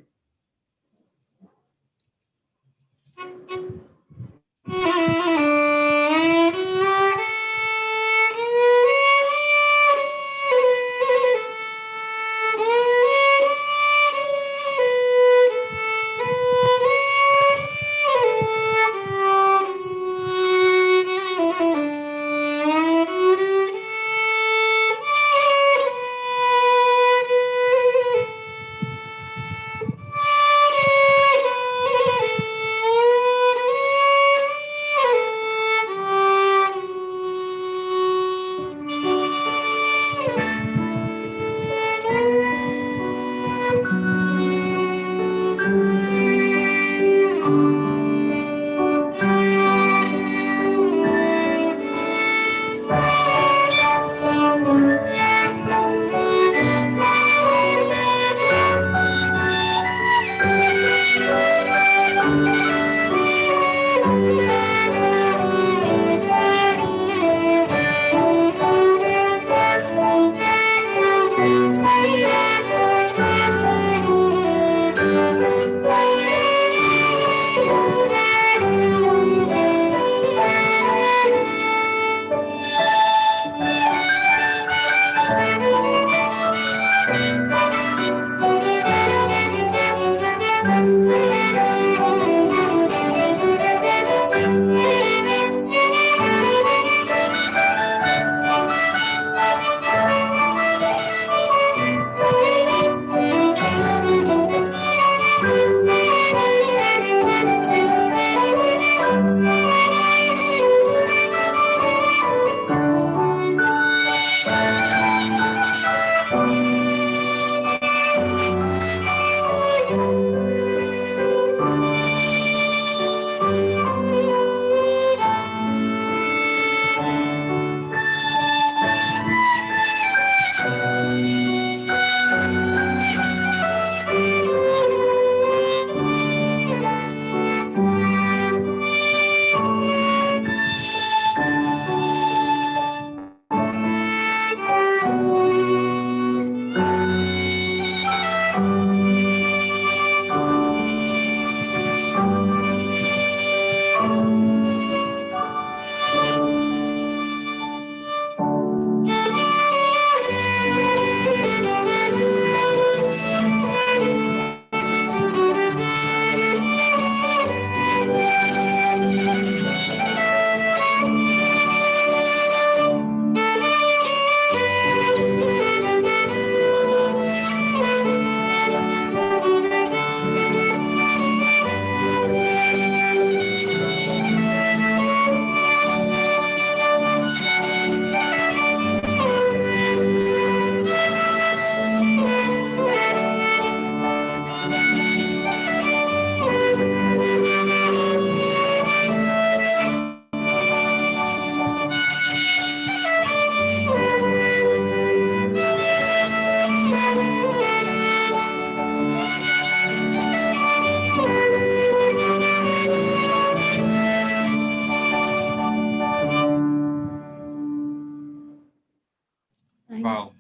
Wow.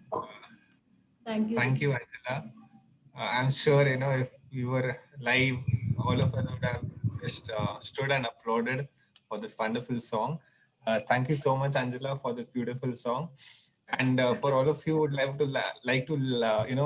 Thank you. Thank you, Angela. I'm sure, if we were live, all of us would have just stood and applauded for this wonderful song. Thank you so much, Angela, for this beautiful song. And for all of you would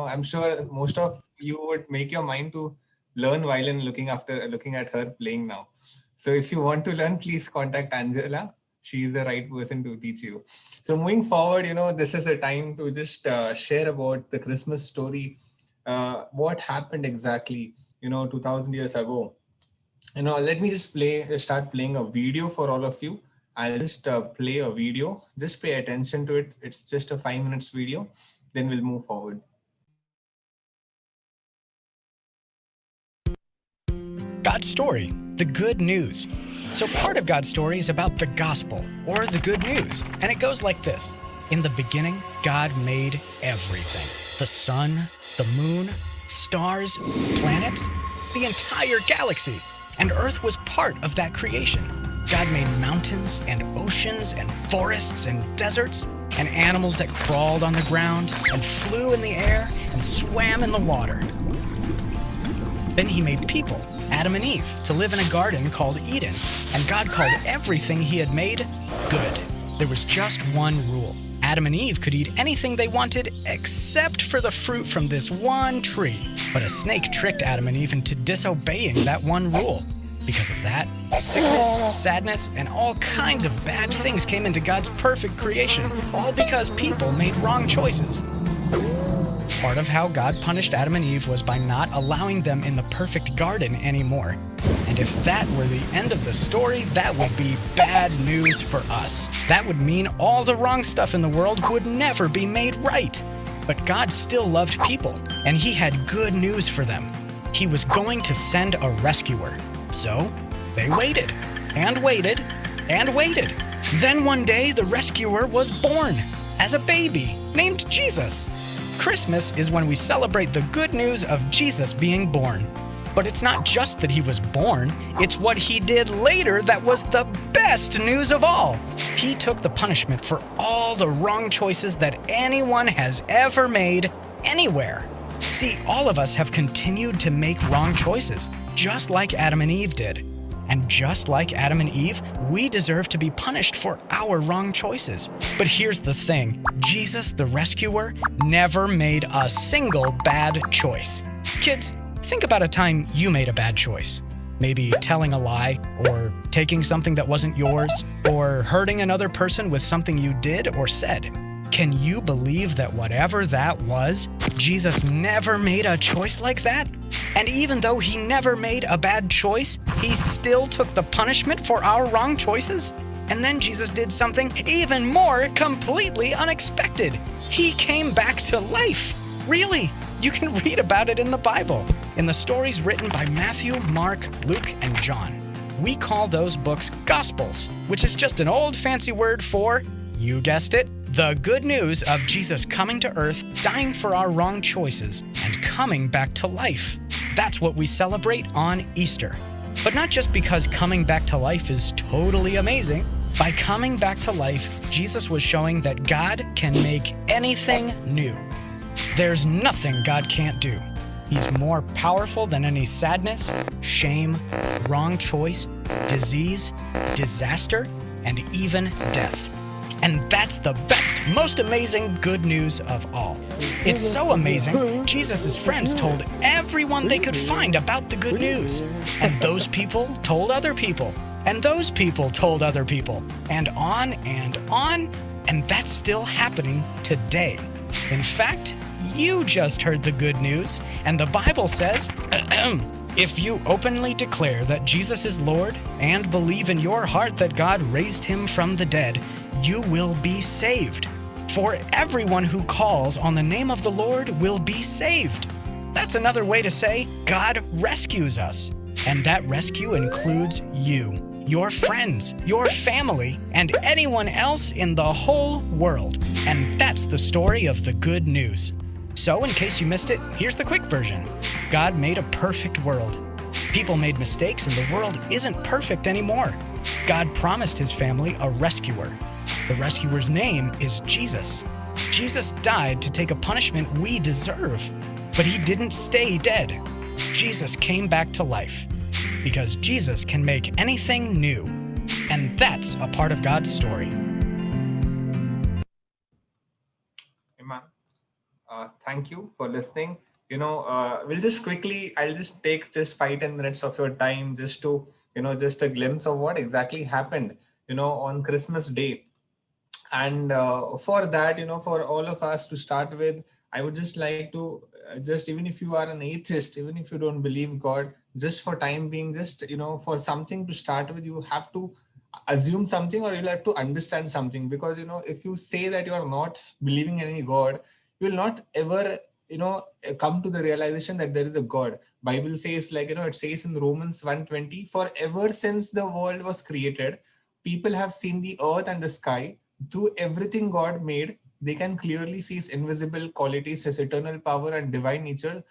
I'm sure most of you would make your mind to learn violin looking at her playing now. So if you want to learn, please contact Angela. She is the right person to teach you. So moving forward, this is a time to just share about the Christmas story. What happened exactly, 2000 years ago. Let me just start playing a video for all of you. I'll just play a video. Just pay attention to it. It's just a 5 minutes video. Then we'll move forward. God's story, the good news. So part of God's story is about the gospel, or the good news. And it goes like this. In the beginning, God made everything. The sun, the moon, stars, planets, the entire galaxy. And Earth was part of that creation. God made mountains and oceans and forests and deserts and animals that crawled on the ground and flew in the air and swam in the water. Then he made people, Adam and Eve, to live in a garden called Eden. And God called everything he had made good. There was just one rule. Adam and Eve could eat anything they wanted except for the fruit from this one tree. But a snake tricked Adam and Eve into disobeying that one rule. Because of that, sickness, sadness, and all kinds of bad things came into God's perfect creation, all because people made wrong choices. Part of how God punished Adam and Eve was by not allowing them in the perfect garden anymore. And if that were the end of the story, that would be bad news for us. That would mean all the wrong stuff in the world would never be made right. But God still loved people, and he had good news for them. He was going to send a rescuer. So they waited, and waited, and waited. Then one day, the rescuer was born as a baby named Jesus. Christmas is when we celebrate the good news of Jesus being born. But it's not just that he was born, it's what he did later that was the best news of all. He took the punishment for all the wrong choices that anyone has ever made anywhere. See, all of us have continued to make wrong choices, just like Adam and Eve did. And just like Adam and Eve, we deserve to be punished for our wrong choices. But here's the thing, Jesus, the rescuer, never made a single bad choice. Kids, think about a time you made a bad choice. Maybe telling a lie, or taking something that wasn't yours, or hurting another person with something you did or said. Can you believe that whatever that was, Jesus never made a choice like that? And even though he never made a bad choice, he still took the punishment for our wrong choices? And then Jesus did something even more completely unexpected. He came back to life. Really? You can read about it in the Bible, in the stories written by Matthew, Mark, Luke, and John. We call those books Gospels, which is just an old fancy word for, you guessed it, the good news of Jesus coming to earth, dying for our wrong choices, and coming back to life. That's what we celebrate on Easter. But not just because coming back to life is totally amazing. By coming back to life, Jesus was showing that God can make anything new. There's nothing God can't do. He's more powerful than any sadness, shame, wrong choice, disease, disaster, and even death. And that's the best, most amazing good news of all. It's so amazing, Jesus' friends told everyone they could find about the good news. And those people told other people. And those people told other people. And on and on. And that's still happening today. In fact, you just heard the good news. And the Bible says, if you openly declare that Jesus is Lord and believe in your heart that God raised him from the dead, you will be saved. For everyone who calls on the name of the Lord will be saved. That's another way to say God rescues us. And that rescue includes you, your friends, your family, and anyone else in the whole world. And that's the story of the good news. So in case you missed it, here's the quick version. God made a perfect world. People made mistakes and the world isn't perfect anymore. God promised his family a rescuer. The rescuer's name is Jesus. Jesus died to take a punishment we deserve, but he didn't stay dead. Jesus came back to life because Jesus can make anything new, and that's a part of God's story. Amen. Thank you for listening. We'll just quickly, I'll just take just 5-10 minutes of your time just to, just a glimpse of what exactly happened, on Christmas Day. And for that, for all of us to start with, I would just like to just, even if you are an atheist, even if you don't believe God, just for time being, just, for something to start with, you have to assume something, or you'll have to understand something. Because, if you say that you are not believing in any God, you will not ever, come to the realization that there is a God. Bible says, like, it says in Romans 1:20, for ever since the world was created, people have seen the earth and the sky. Through everything God made, they can clearly see his invisible qualities, his eternal power and divine nature.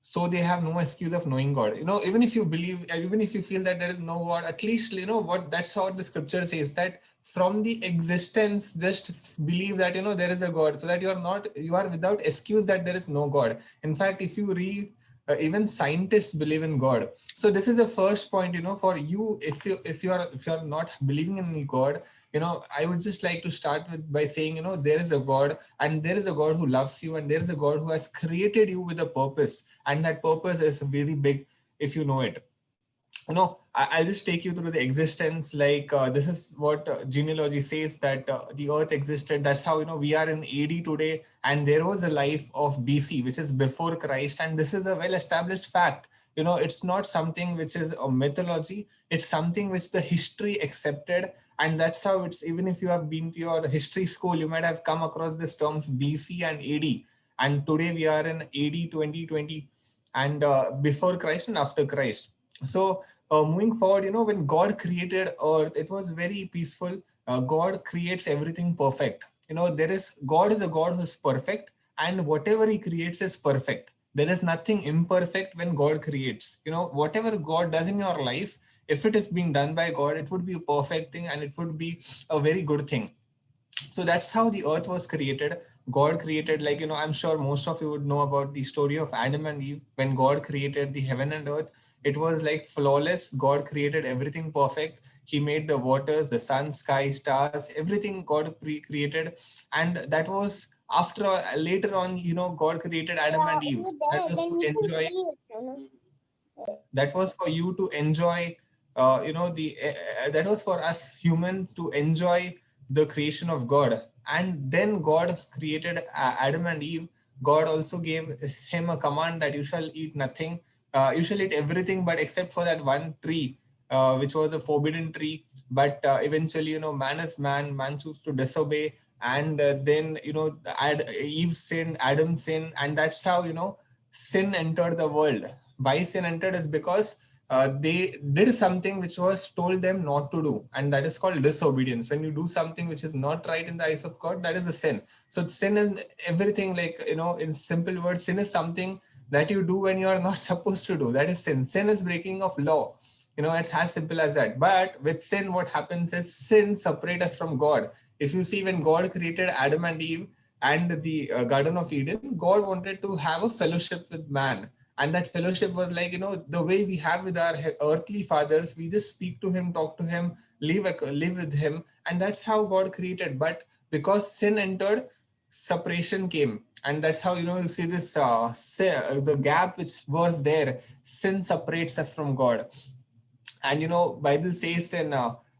So they have no excuse of knowing God. Even if you believe, even if you feel that there is no God, at least, what that's how the scripture says, that from the existence, just believe that, there is a God, so that you are without excuse that there is no God. In fact, if you read, even scientists believe in God. So this is the first point, for you, if you're not believing in any God, I would just like to start with by saying, there is a God, and there is a God who loves you, and there is a God who has created you with a purpose, and that purpose is very big if you know it. I'll just take you through the existence. Like, this is what genealogy says, that the earth existed. That's how, we are in AD today. And there was a life of BC, which is before Christ. And this is a well-established fact. It's not something which is a mythology. It's something which the history accepted. And that's how it's, even if you have been to your history school, you might have come across these terms BC and AD. And today we are in AD 2020, and before Christ and after Christ. So moving forward, when God created earth, it was very peaceful. God creates everything perfect. God is a God who is perfect, and whatever he creates is perfect. There is nothing imperfect when God creates. Whatever God does in your life, if it is being done by God, it would be a perfect thing, and it would be a very good thing. So that's how the earth was created. God created, like, I'm sure most of you would know about the story of Adam and Eve. When God created the heaven and earth, it was like flawless. God created everything perfect. He made the waters, the sun, sky, stars, everything God created. And that was after, later on, God created Adam and Eve. That was to enjoy, that was for you to enjoy, that was for us human to enjoy the creation of God. And then God created Adam and Eve. God also gave him a command that you shall eat nothing, you shall eat everything, but except for that one tree, which was a forbidden tree. But eventually, man is man chose to disobey. And then, Eve sinned, Adam sinned, and that's how, sin entered the world. Why sin entered is because they did something which was told them not to do, and that is called disobedience. When you do something which is not right in the eyes of God, that is a sin. So sin is everything, like, in simple words, sin is something that you do when you are not supposed to do. That is sin. Sin is breaking of law. It's as simple as that. But with sin, what happens is sin separates us from God. If you see, when God created Adam and Eve and the Garden of Eden, God wanted to have a fellowship with man. And that fellowship was like, the way we have with our earthly fathers. We just speak to him, talk to him, live with him. And that's how God created. But because sin entered, separation came. And that's how, you see this, the gap which was there. Sin separates us from God. And Bible says in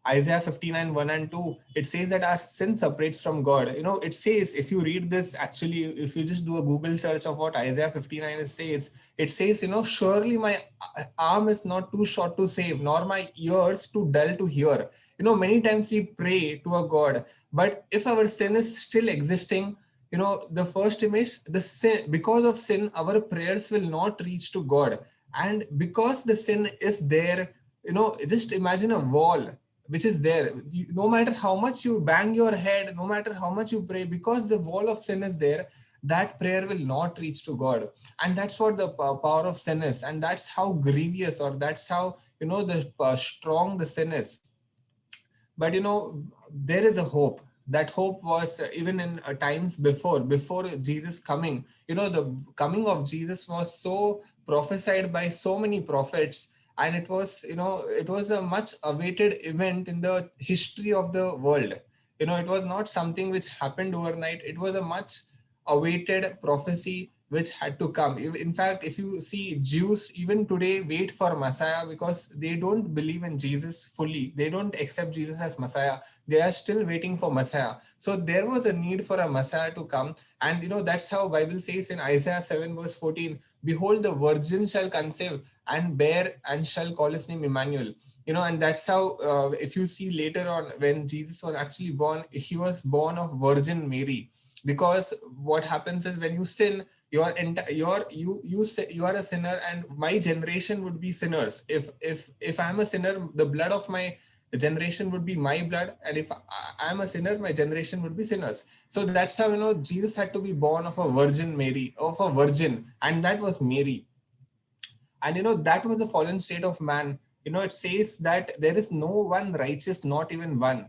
Isaiah 59, 1 and 2, it says that our sin separates from God. It says, if you read this, actually, if you just do a Google search of what Isaiah 59 says, it says, surely my arm is not too short to save, nor my ears too dull to hear. Many times we pray to a God, but if our sin is still existing, the first image, the sin, because of sin, our prayers will not reach to God. And because the sin is there, just imagine a wall which is there. No matter how much you bang your head, no matter how much you pray, because the wall of sin is there, that prayer will not reach to God. And that's what the power of sin is. And that's how grievous, or that's how, the strong the sin is. But, there is a hope. That hope was even in times before Jesus coming. The coming of Jesus was so prophesied by so many prophets, and it was a much awaited event in the history of the world. It was not something which happened overnight. It was a much awaited prophecy which had to come. In fact, if you see, Jews even today wait for Messiah because they don't believe in Jesus fully. They don't accept Jesus as Messiah. They are still waiting for Messiah. So there was a need for a Messiah to come. And that's how Bible says in Isaiah 7 verse 14, behold, the virgin shall conceive and bear and shall call his name Emmanuel. And that's how, if you see later on, when Jesus was actually born, he was born of Virgin Mary. Because what happens is, when you sin, you are a sinner, and my generation would be sinners. If I'm a sinner, the blood of my generation would be my blood, and if I'm a sinner, my generation would be sinners. So that's how Jesus had to be born of a Virgin Mary, of a virgin, and that was Mary. And that was the fallen state of man. It says that there is no one righteous, not even one.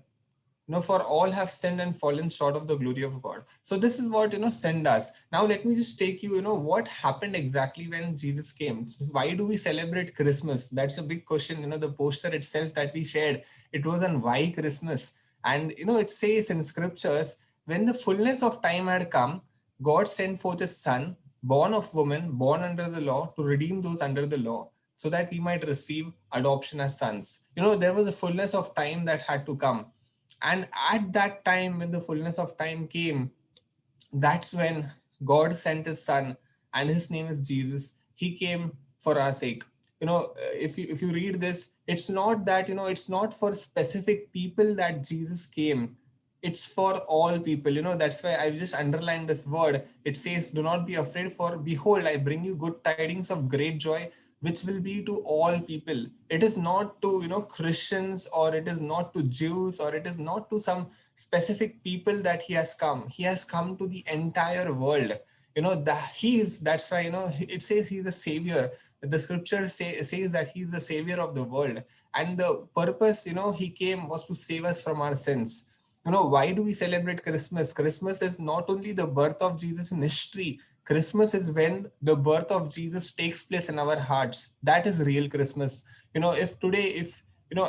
For all have sinned and fallen short of the glory of God. So this is what sin does. Now let me just take you, what happened exactly when Jesus came. Why do we celebrate Christmas? That's a big question. The poster itself that we shared, it was on why Christmas. And it says in scriptures, when the fullness of time had come, God sent forth his son, born of woman, born under the law, to redeem those under the law, so that we might receive adoption as sons. There was a fullness of time that had to come. And at that time, when the fullness of time came, that's when God sent his son, and his name is Jesus. He came for our sake. If you read this, it's not that, it's not for specific people that Jesus came. It's for all people. That's why I've just underlined this word. It says, do not be afraid, for behold, I bring you good tidings of great joy, which will be to all people. It is not to Christians, or it is not to Jews, or it is not to some specific people that he has come. He has come to the entire world. That's why it says he's a savior. The scripture says that he's the savior of the world, and the purpose he came was to save us from our sins. Why do we celebrate Christmas? Christmas is not only the birth of Jesus in history. Christmas is when the birth of Jesus takes place in our hearts. That is real Christmas. If today,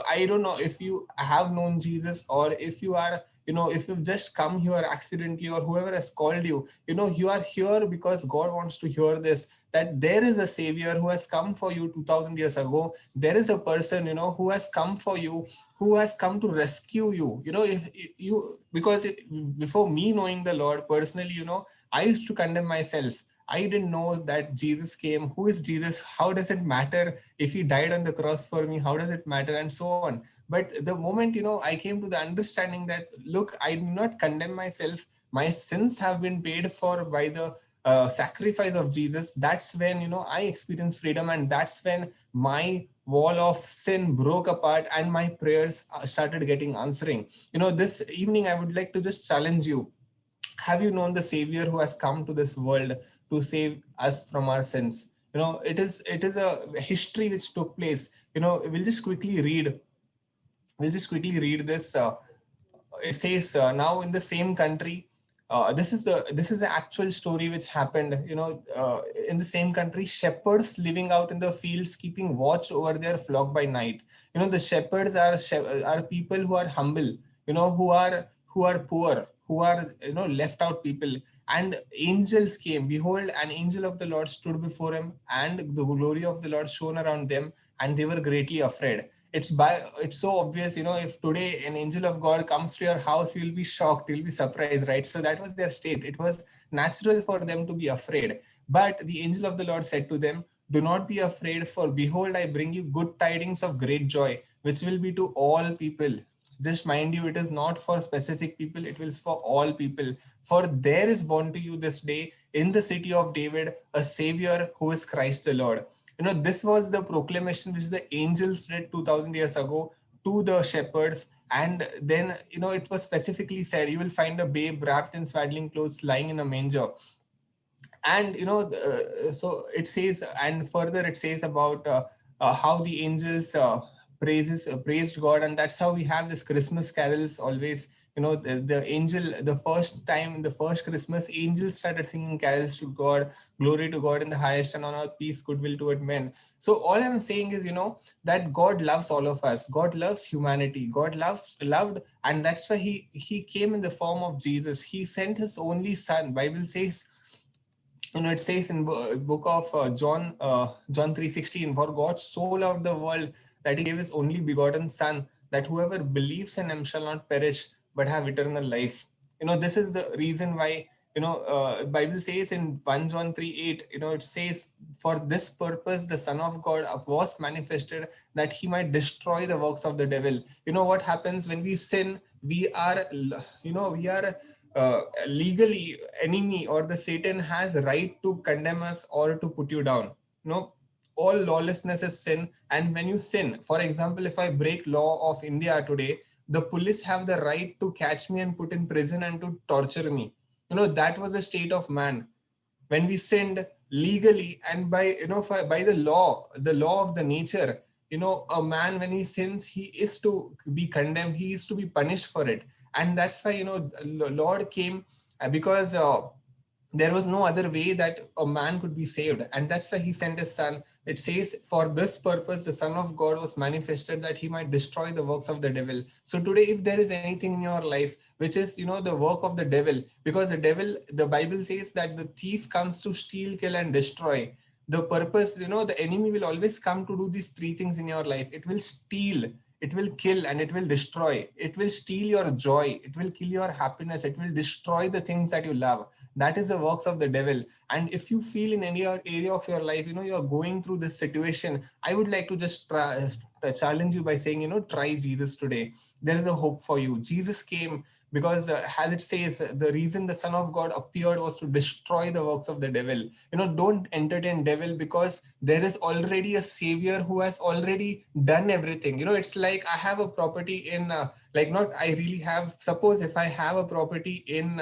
I don't know if you have known Jesus, or if you are, if you've just come here accidentally, or whoever has called you, you are here because God wants to hear this, that there is a savior who has come for you 2000 years ago. There is a person, who has come for you, who has come to rescue you. Because before me knowing the Lord personally, I used to condemn myself. I didn't know that Jesus came. Who is Jesus? How does it matter if he died on the cross for me? How does it matter? And so on. But the moment, I came to the understanding that, look, I do not condemn myself. My sins have been paid for by the sacrifice of Jesus. That's when, I experienced freedom. And that's when my wall of sin broke apart, and my prayers started getting answering. This evening, I would like to just challenge you. Have you known the Savior who has come to this world to save us from our sins? It is a history which took place. We'll just quickly read this. It says, now in the same country, this is the actual story which happened. In the same country, shepherds living out in the fields, keeping watch over their flock by night. The shepherds are people who are humble, who are poor, who are left out people. And angels came. Behold, an angel of the Lord stood before him, and the glory of the Lord shone around them, and they were greatly afraid. It's so obvious, if today an angel of God comes to your house, you'll be shocked, you'll be surprised, right? So that was their state. It was natural for them to be afraid. But the angel of the Lord said to them, do not be afraid, for behold, I bring you good tidings of great joy, which will be to all people. Just mind you, it is not for specific people, it is for all people. For there is born to you this day in the city of David a Savior, who is Christ the Lord. This was the proclamation which the angels did 2000 years ago to the shepherds. And then, it was specifically said, you will find a babe wrapped in swaddling clothes lying in a manger. And, so it says, and further it says about how the angels praised God. And that's how we have this Christmas carols always. You know, the angel, the first time, the first Christmas, angels started singing carols to God, glory to God in the highest, and on earth peace, goodwill toward men. So all I'm saying is, you know, that God loves all of us. God loves humanity. God loved, and that's why he came in the form of Jesus. He sent his only son. Bible says, you know, it says in book of John 3:16, for God so loved the world that he gave his only begotten son, that whoever believes in him shall not perish but have eternal life. You know, this is the reason why, you know, Bible says in 1 John 3:8, you know, it says, for this purpose the Son of God was manifested, that he might destroy the works of the devil. You know what happens when we sin? We are, you know, we are legally enemy, or the Satan has right to condemn us or to put you down. You know, all lawlessness is sin. And when you sin, for example, if I break law of India today, the police have the right to catch me and put in prison and to torture me. You know, that was the state of man when we sinned legally, and by, you know, by the law of the nature. You know, a man, when he sins, he is to be condemned, he is to be punished for it. And that's why, you know, Lord came, because there was no other way that a man could be saved, and that's why he sent his son. It says, for this purpose the Son of God was manifested, that he might destroy the works of the devil. So today, if there is anything in your life which is, you know, the work of the devil, because the devil, the Bible says that the thief comes to steal, kill, and destroy. The purpose, you know, the enemy will always come to do these three things in your life. It will steal, it will kill, and it will destroy. It will steal your joy, it will kill your happiness, it will destroy the things that you love. That is the works of the devil. And if you feel in any area of your life, you know, you're going through this situation, I would like to just challenge you by saying, you know, try Jesus today. There is a hope for you. Jesus came because, as it says, the reason the Son of God appeared was to destroy the works of the devil. You know, don't entertain devil, because there is already a savior who has already done everything. You know, it's like I have a property in like, not I really have, suppose if I have a property in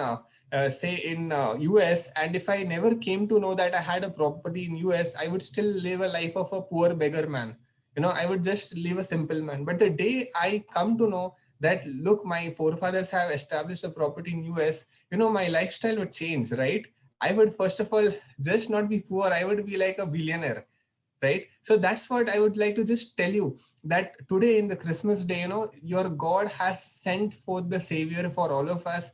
say in US, and if I never came to know that I had a property in US, I would still live a life of a poor beggar man. You know, I would just live a simple man. But the day I come to know that, look, my forefathers have established a property in US, you know, my lifestyle would change, right? I would first of all just not be poor, I would be like a billionaire, right? So that's what I would like to just tell you, that today in the Christmas day, you know, your God has sent forth the savior for all of us,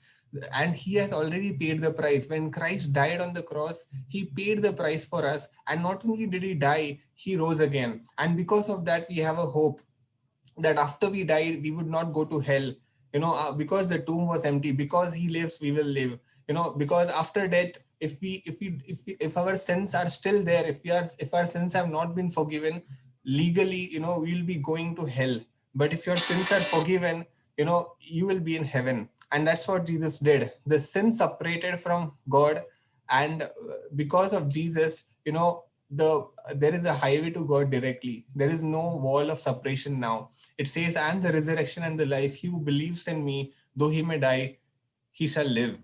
and he has already paid the price. When Christ died on the cross, he paid the price for us, and not only did he die, he rose again. And because of that, we have a hope that after we die, we would not go to hell, you know, because the tomb was empty. Because he lives, we will live. You know, because after death, if our sins are still there, if our sins have not been forgiven legally, you know, we'll be going to hell. But if your sins are forgiven, you know, you will be in heaven. And that's what Jesus did. The sin separated from God, and because of Jesus, you know, there is a highway to God directly. There is no wall of separation now. It says, and the resurrection and the life, he who believes in me, though he may die, he shall live.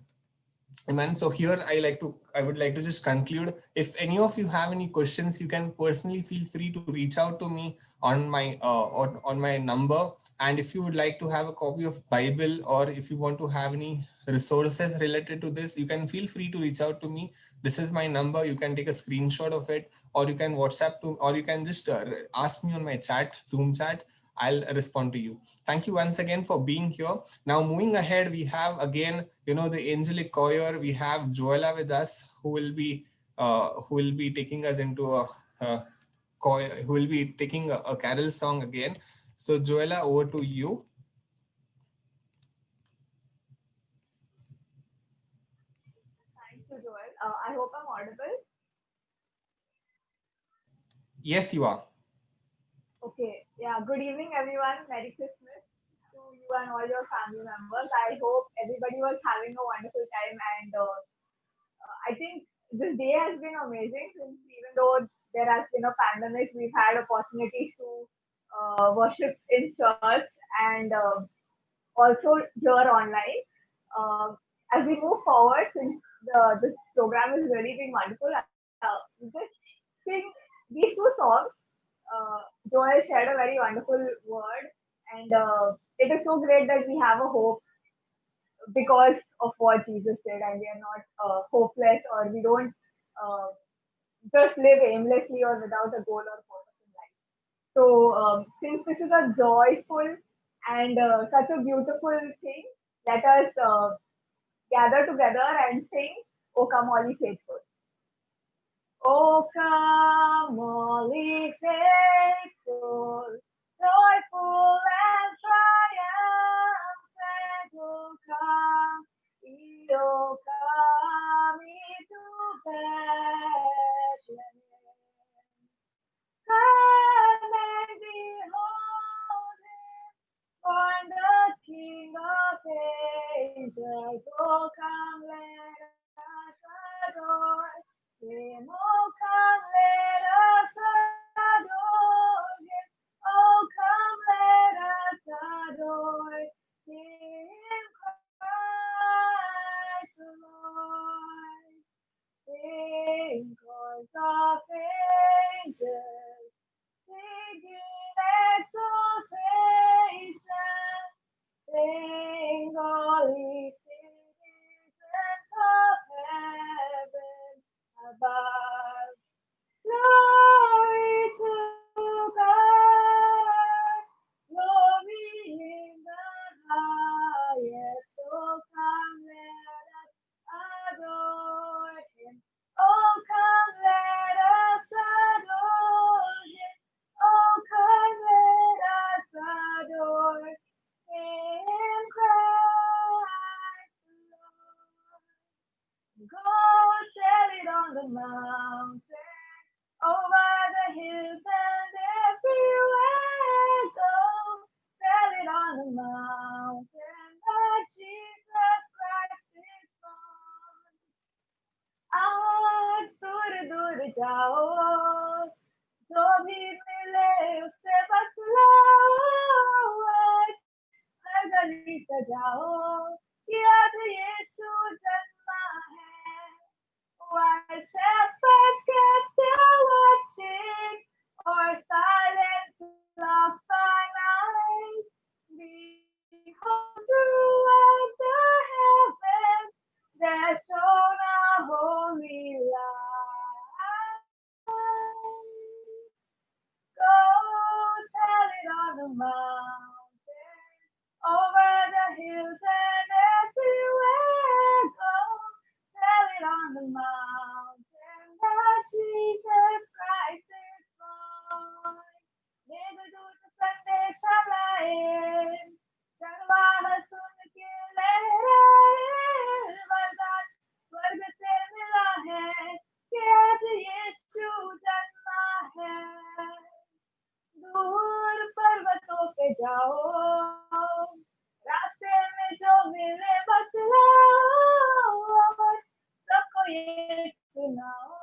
Amen. So here I would like to just conclude. If any of you have any questions, you can personally feel free to reach out to me on my on my number. And if you would like to have a copy of Bible, or if you want to have any resources related to this, you can feel free to reach out to me. This is my number. You can take a screenshot of it, or you can WhatsApp to, or you can just ask me on my chat, Zoom chat. I'll respond to you. Thank you once again for being here. Now, moving ahead, we have again, you know, the angelic choir. We have Joella with us, who will be taking us into a choir, who will be taking a carol song again. So, Joella, over to you. Thank you, Joel. I hope I'm audible. Yes, you are. Okay. Yeah. Good evening, everyone. Merry Christmas to you and all your family members. I hope everybody was having a wonderful time, and I think this day has been amazing, since even though there has been a pandemic, we've had opportunities to worship in church, and also here online. As we move forward, since this program is really being wonderful, just sing these two songs. Joel shared a very wonderful word, and it is so great that we have a hope because of what Jesus said, and we are not hopeless, or we don't just live aimlessly or without a goal or purpose in life. So, since this is a joyful and such a beautiful thing, let us gather together and sing, O Come All Ye Faithful. O come all ye faithful, joyful and triumphant, O come, ye, O come ye to Bethlehem. Come and behold him, born the King of angels. Oh, come, let us adore him. Oh, come, let us adore him. Oh, come, let us adore him, Christ the Lord. Sing chorus of angels, singing exaltation. Sing all ye citizens of heaven above. Glory to God, glory in the highest. Oh, come, let us adore him. Oh, come, let us adore him. Oh, come, let us adore him, Christ the Lord. Go tell it on the mountain, over the hills and everywhere. Go tell it on the mountain that Jesus Christ is born. आज दूर दूर जाओ, जो भी मिले उससे बतलाओ, आज हर गली सजाओ कि आज यीशु जन्मा है. While shepherds kept their watching, or silent lost by night, behold, throughout the heavens there shone a holy light. Go tell it on the mountain, over the hills and everywhere. Go tell it on the mountain that Jesus Christ is born. Meghdoot संदेश लाए, चरवाहा सुन के लहराए, वरदान स्वर्ग से मिला है कि आज यीशु जन्मा है. दूर पर्वतों पे जाओ, रास्ते में जो मिले बतलाओ, और सबको ये सुनाओ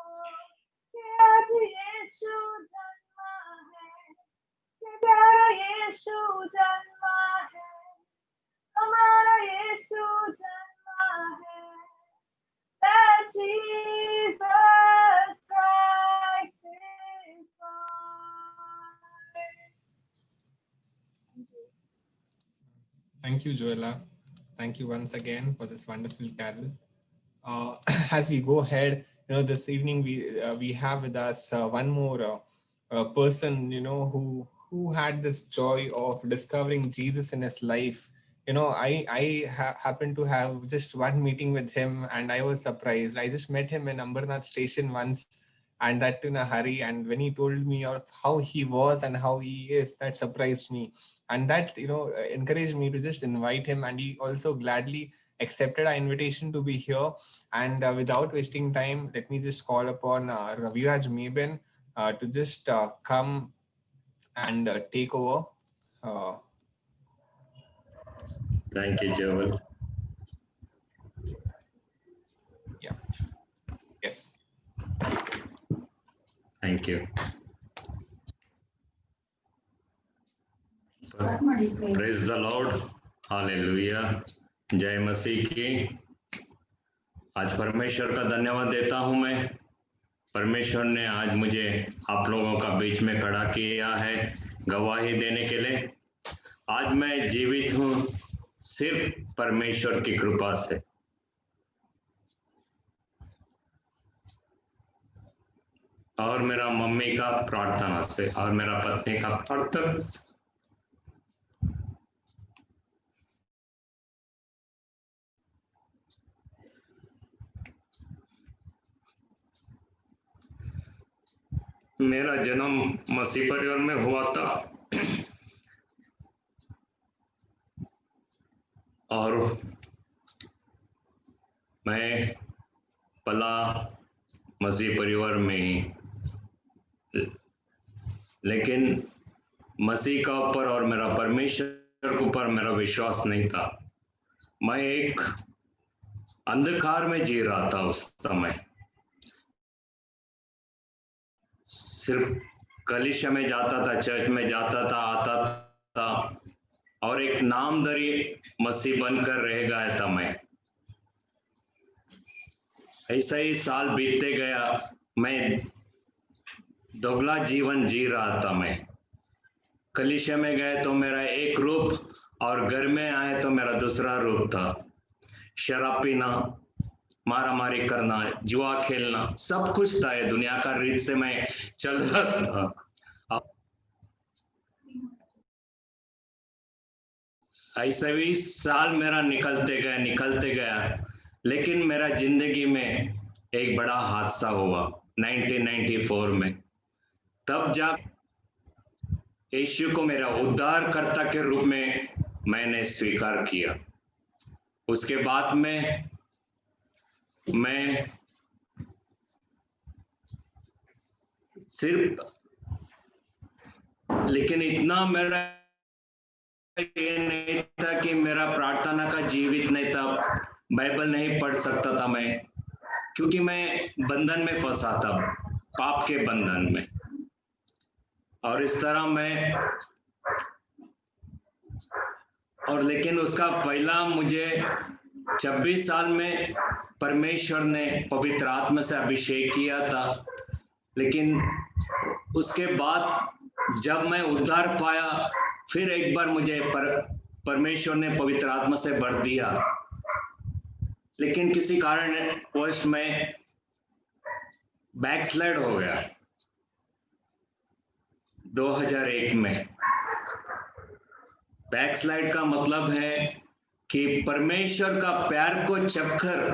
कि आज यीशु जन्मा है, कि प्यारा यीशु जन्मा है, हमारा यीशु जन्मा है. That Jesus Christ is born. Thank you, Joella. Thank you once again for this wonderful carol. As we go ahead, this evening we have with us one more person, who had this joy of discovering Jesus in his life. I happened to have just one meeting with him, and I was surprised. I just met him in Ambernath station once, and that in a hurry. And when he told me of how he was and how he is, that surprised me. And that, encouraged me to just invite him. And he also gladly accepted our invitation to be here. And without wasting time, let me just call upon Raviraj Meben to just come and take over. Thank you, Joel. Yeah. Yes. Thank you. Praise the Lord. Hallelujah. जय मसीह की. आज परमेश्वर का धन्यवाद देता हूं मैं. परमेश्वर ने आज मुझे आप लोगों का बीच में खड़ा किया है गवाही देने के लिए. आज मैं जीवित हूँ, सिर्फ परमेश्वर की कृपा से। और मेरा मम्मी का प्रार्थना से और मेरा पत्नी का प्रार्थना से। मेरा जन्म मसीह परिवार में हुआ था और मैं पला मसीह परिवार में ही, लेकिन मसीह का ऊपर और मेरा परमेश्वर के ऊपर मेरा विश्वास नहीं था। मैं एक अंधकार में जी रहा था उस समय। सिर्फ कलीसिया में जाता था, चर्च में जाता था, आता था और एक नामधरी मसीह बनकर रह गया था मैं। ऐसा ही साल बीतते गया, मैं दोगला जीवन जी रहा था। मैं कलीसिया में गए तो मेरा एक रूप और घर में आए तो मेरा दूसरा रूप था। शराब पीना, मारा मारी करना, जुआ खेलना, सब कुछ था। ये दुनिया का रीत से मैं चल रहा था। ऐसे भी साल मेरा निकलते गया, लेकिन मेरा जिंदगी में एक बड़ा हादसा हुआ 1994 में। तब जा यीशु को मेरा उद्धारकर्ता के रूप में मैंने स्वीकार किया। उसके बाद में मैं सिर्फ, लेकिन इतना मेरा ये नहीं था कि मेरा प्रार्थना का जीवित नहीं था, बाइबल नहीं पढ़ सकता था मैं, क्योंकि मैं बंधन में फंसा था, पाप के बंधन में। और इस तरह मैं, और लेकिन उसका पहला मुझे 26 साल में परमेश्वर ने पवित्र आत्मा से अभिषेक किया था। लेकिन उसके बाद जब मैं उद्धार पाया, फिर एक बार मुझे परमेश्वर ने पवित्र आत्मा से भर दिया। लेकिन किसी कारणवश मैं बैकस्लाइड हो गया 2001 में। बैकस्लाइड का मतलब है कि परमेश्वर का प्यार को चखकर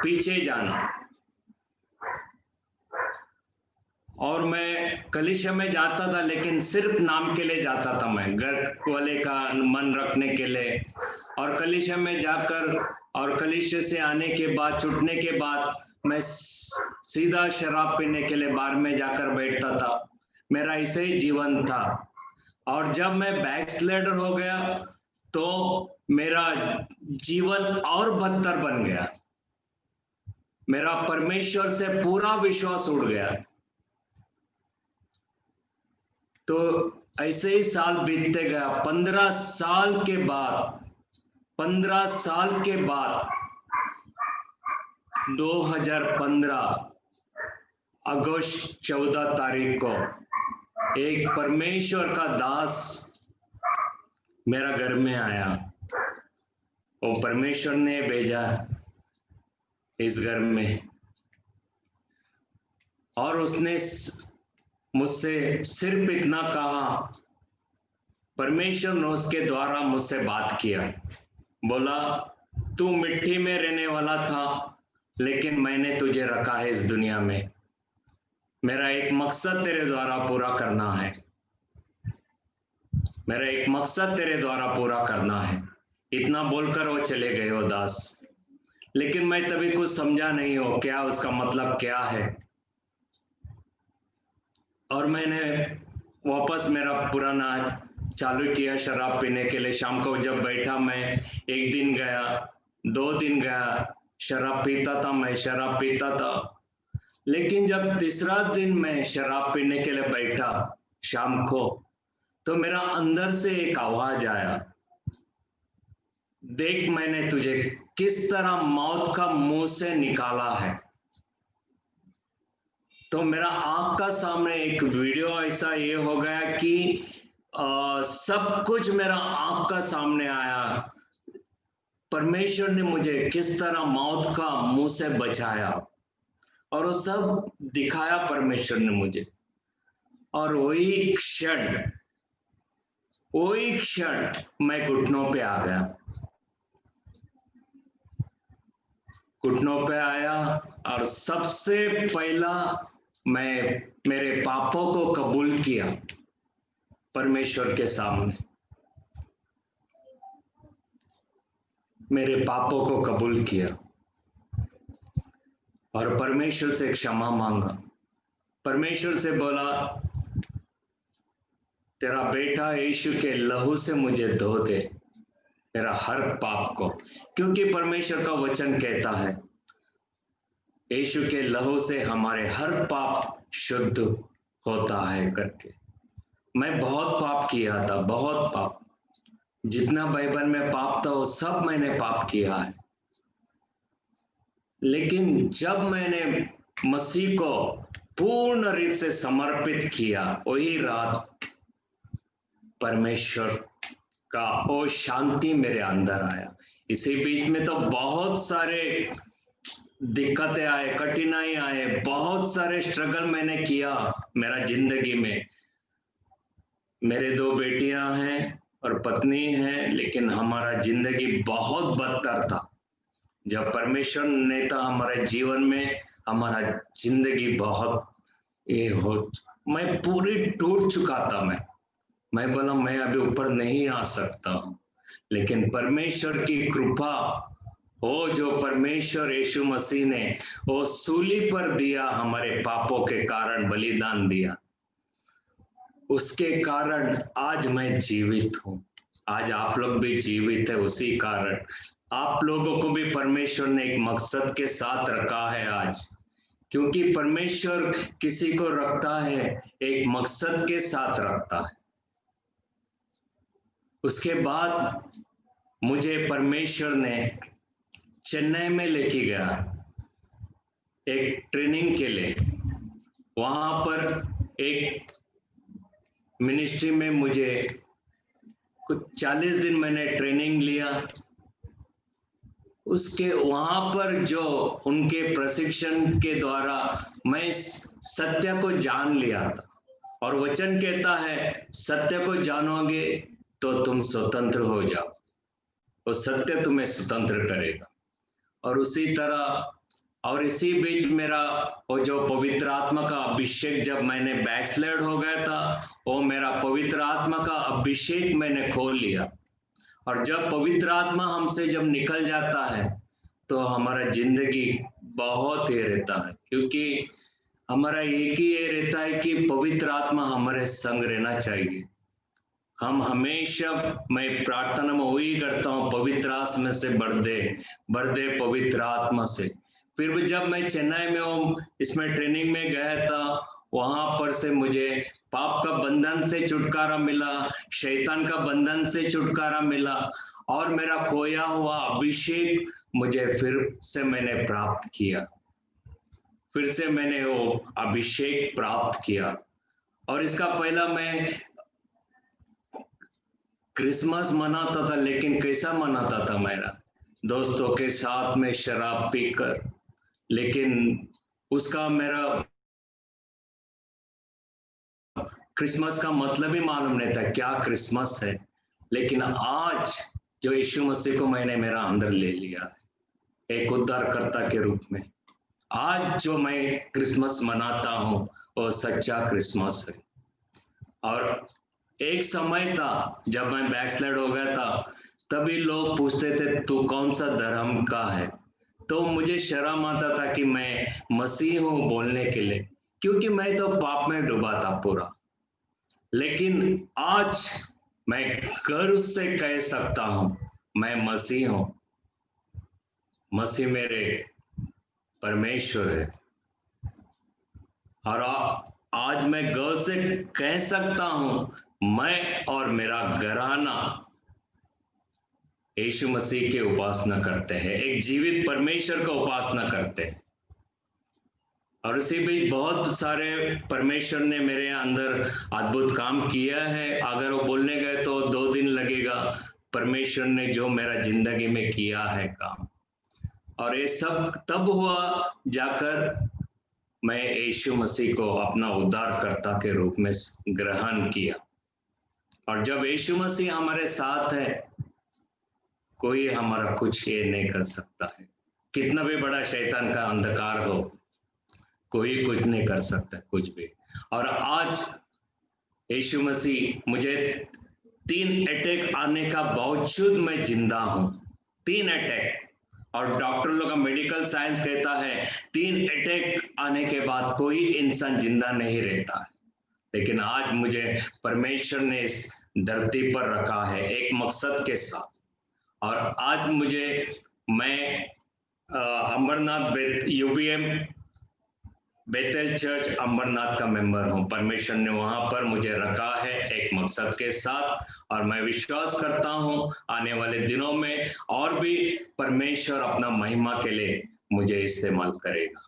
पीछे जाना। और मैं कलीसिया में जाता था, लेकिन सिर्फ नाम के लिए जाता था मैं, घर वाले का मन रखने के लिए। और कलीसिया में जाकर और कलीसिया से आने के बाद, छूटने के बाद, मैं सीधा शराब पीने के लिए बार में जाकर बैठता था। मेरा ऐसे ही जीवन था। और जब मैं बैकस्लाइडर हो गया तो मेरा जीवन और बदतर बन गया। मेरा परमेश्वर से पूरा विश्वास उड़ गया। तो ऐसे ही साल बीतते गया। 15 साल के बाद 2015 अगस्त 14 तारीख को एक परमेश्वर का दास मेरा घर में आया। वो परमेश्वर ने भेजा इस घर में, और उसने मुझसे सिर्फ इतना कहा, परमेश्वर ने उसके द्वारा मुझसे बात किया। बोला, तू मिट्टी में रहने वाला था, लेकिन मैंने तुझे रखा है इस दुनिया में। मेरा एक मकसद तेरे द्वारा पूरा करना है। मेरा एक मकसद तेरे द्वारा पूरा करना है। इतना बोलकर वो चले गए वो दास। लेकिन मैं तभी कुछ समझा नहीं हो क्या उसका मतलब क्या है। और मैंने वापस मेरा पुराना चालू किया शराब पीने के लिए। शाम को जब बैठा, मैं एक दिन गया, 2 दिन गया, शराब पीता था, मैं शराब पीता था। लेकिन जब तीसरा दिन मैं शराब पीने के लिए बैठा शाम को, तो मेरा अंदर से एक आवाज आया, देख मैंने तुझे किस तरह मौत का मुंह से निकाला है। तो मेरा आंख का सामने एक वीडियो ऐसा ये हो गया कि सब कुछ मेरा आंख का सामने आया। परमेश्वर ने मुझे किस तरह मौत का मुंह से बचाया, और वो सब दिखाया परमेश्वर ने मुझे। और वही क्षण मैं घुटनों पे आ गया, घुटनों पे आया, और सबसे पहला मैं मेरे पापों को कबूल किया परमेश्वर के सामने, मेरे पापों को कबूल किया और परमेश्वर से क्षमा मांगा। परमेश्वर से बोला, तेरा बेटा यीशु के लहू से मुझे धो दे मेरा हर पाप को, क्योंकि परमेश्वर का वचन कहता है यीशु के लहू से हमारे हर पाप शुद्ध होता है करके। मैं बहुत पाप किया था, बहुत पाप, जितना बाइबल में पाप था वो सब मैंने पाप किया है। लेकिन जब मैंने मसीह को पूर्ण रीत से समर्पित किया, वही रात परमेश्वर का वो शांति मेरे अंदर आया। इसी बीच में तो बहुत सारे दिक्कतें आए, कठिनाई आए, बहुत सारे स्ट्रगल मैंने किया मेरा जिंदगी में। मेरे 2 बेटियां हैं और पत्नी है, लेकिन हमारा जिंदगी बहुत बदतर था। जब परमेश्वर ने था हमारे जीवन में, हमारा जिंदगी बहुत मैं पूरी टूट चुका था। मैं बोला मैं अभी ऊपर नहीं आ सकता हूं, लेकिन परमेश्वर की कृपा, वो जो परमेश्वर यीशु मसीह ने वो सूली पर दिया, हमारे पापों के कारण बलिदान दिया, उसके कारण आज मैं जीवित हूं। आज आप लोग भी जीवित है, उसी कारण आप लोगों को भी परमेश्वर ने एक मकसद के साथ रखा है आज, क्योंकि परमेश्वर किसी को रखता है एक मकसद के साथ रखता है। उसके बाद मुझे परमेश्वर ने चेन्नई में लेके गया एक ट्रेनिंग के लिए। वहां पर एक मिनिस्ट्री में मुझे कुछ 40 दिन मैंने ट्रेनिंग लिया। उसके वहां पर जो उनके प्रशिक्षण के द्वारा मैं सत्य को जान लिया था, और वचन कहता है सत्य को जानोगे तो तुम स्वतंत्र हो जाओ, वो सत्य तुम्हें स्वतंत्र करेगा। और उसी तरह, और इसी बीच मेरा वो जो पवित्र आत्मा का अभिषेक, जब मैंने बैकस्लाइड हो गया था, वो मेरा पवित्र आत्मा का अभिषेक मैंने खोल लिया। और जब पवित्र आत्मा हमसे जब निकल जाता है तो हमारा जिंदगी बहुत ही रहता है, क्योंकि हमारा एक ही ये रहता है कि पवित्र आत्मा हमारे संग रहना चाहिए। हम हमेशा, मैं प्रार्थना में वही करता हूँ, पवित्र आत्मा से बढ़ दे पवित्र आत्मा से। फिर भी जब मैं चेन्नई में इसमें ट्रेनिंग में गया था, वहां पर से मुझे पाप का बंधन से छुटकारा मिला, शैतान का बंधन से छुटकारा मिला, और मेरा खोया हुआ अभिषेक मुझे फिर से मैंने प्राप्त किया। फिर से मैंने वो अभिषेक प्राप्त किया। और इसका पहला मैं क्रिसमस मनाता था, लेकिन कैसा मनाता था, मेरा दोस्तों के साथ में शराब पीकर, लेकिन उसका मेरा क्रिसमस का मतलब ही मालूम नहीं था क्या क्रिसमस है। लेकिन आज जो यीशु मसीह को मैंने मेरा अंदर ले लिया एक उद्धारकर्ता के रूप में, आज जो मैं क्रिसमस मनाता हूँ वो सच्चा क्रिसमस है। और एक समय था जब मैं बैकस्लाइड हो गया था, तभी लोग पूछते थे तू कौन सा धर्म का है, तो मुझे शर्म आता था कि मैं मसीह हूं बोलने के लिए, क्योंकि मैं तो पाप में डूबा था पूरा। लेकिन आज मैं गर्व से कह सकता हूं मैं मसीह हूं, मसीह मेरे परमेश्वर है। और आज मैं गर्व से कह सकता हूं मैं और मेरा घराना यीशु मसीह की उपासना करते हैं, एक जीवित परमेश्वर का उपासना करते हैं। और इसी बीच बहुत सारे परमेश्वर ने मेरे अंदर अद्भुत काम किया है। अगर वो बोलने गए तो 2 दिन लगेगा, परमेश्वर ने जो मेरा जिंदगी में किया है काम, और ये सब तब हुआ जाकर मैं यीशु मसीह को अपना उद्धारकर्ता के रूप में ग्रहण किया। और जब यीशु मसीह हमारे साथ है, कोई हमारा कुछ ये नहीं कर सकता है। कितना भी बड़ा शैतान का अंधकार हो, कोई कुछ नहीं कर सकता कुछ भी। और आज यीशु मसीह, मुझे 3 अटैक आने का बावजूद मैं जिंदा हूं। 3 अटैक, और डॉक्टर लोग का मेडिकल साइंस कहता है 3 अटैक आने के बाद कोई इंसान जिंदा नहीं रहता है। लेकिन आज मुझे परमेश्वर ने इस धरती पर रखा है एक मकसद के साथ। और आज मैं अमरनाथ UBM बेतेल चर्च अमरनाथ का मेंबर हूं। परमेश्वर ने वहां पर मुझे रखा है एक मकसद के साथ, और मैं विश्वास करता हूं आने वाले दिनों में और भी परमेश्वर अपना महिमा के लिए मुझे इस्तेमाल करेगा।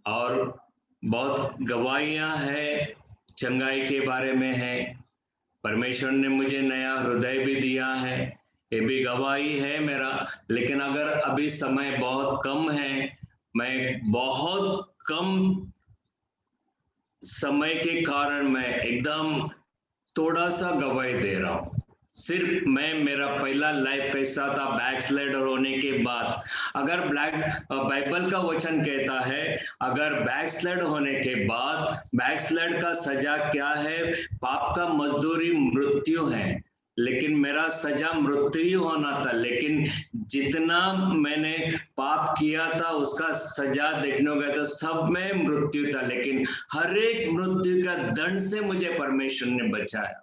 और बहुत गवाहियां हैं चंगाई के बारे में है। परमेश्वर ने मुझे नया हृदय भी दिया है, ये भी गवाही है मेरा। लेकिन अगर अभी समय बहुत कम है, मैं बहुत कम समय के कारण मैं एकदम थोड़ा सा गवाही दे रहा हूँ। सिर्फ मेरा पहला लाइफ कैसा था बैकस्लाइडर होने के बाद। अगर बाइबल का वचन कहता है अगर बैकस्लाइड होने के बाद, बैकस्लाइड का सजा क्या है? पाप का मजदूरी मृत्यु है, लेकिन मेरा सजा मृत्यु ही होना था। लेकिन जितना मैंने पाप किया था उसका सजा देखने गया था, सब में मृत्यु था। लेकिन हर एक मृत्यु का दंड से मुझे परमेश्वर ने बचाया।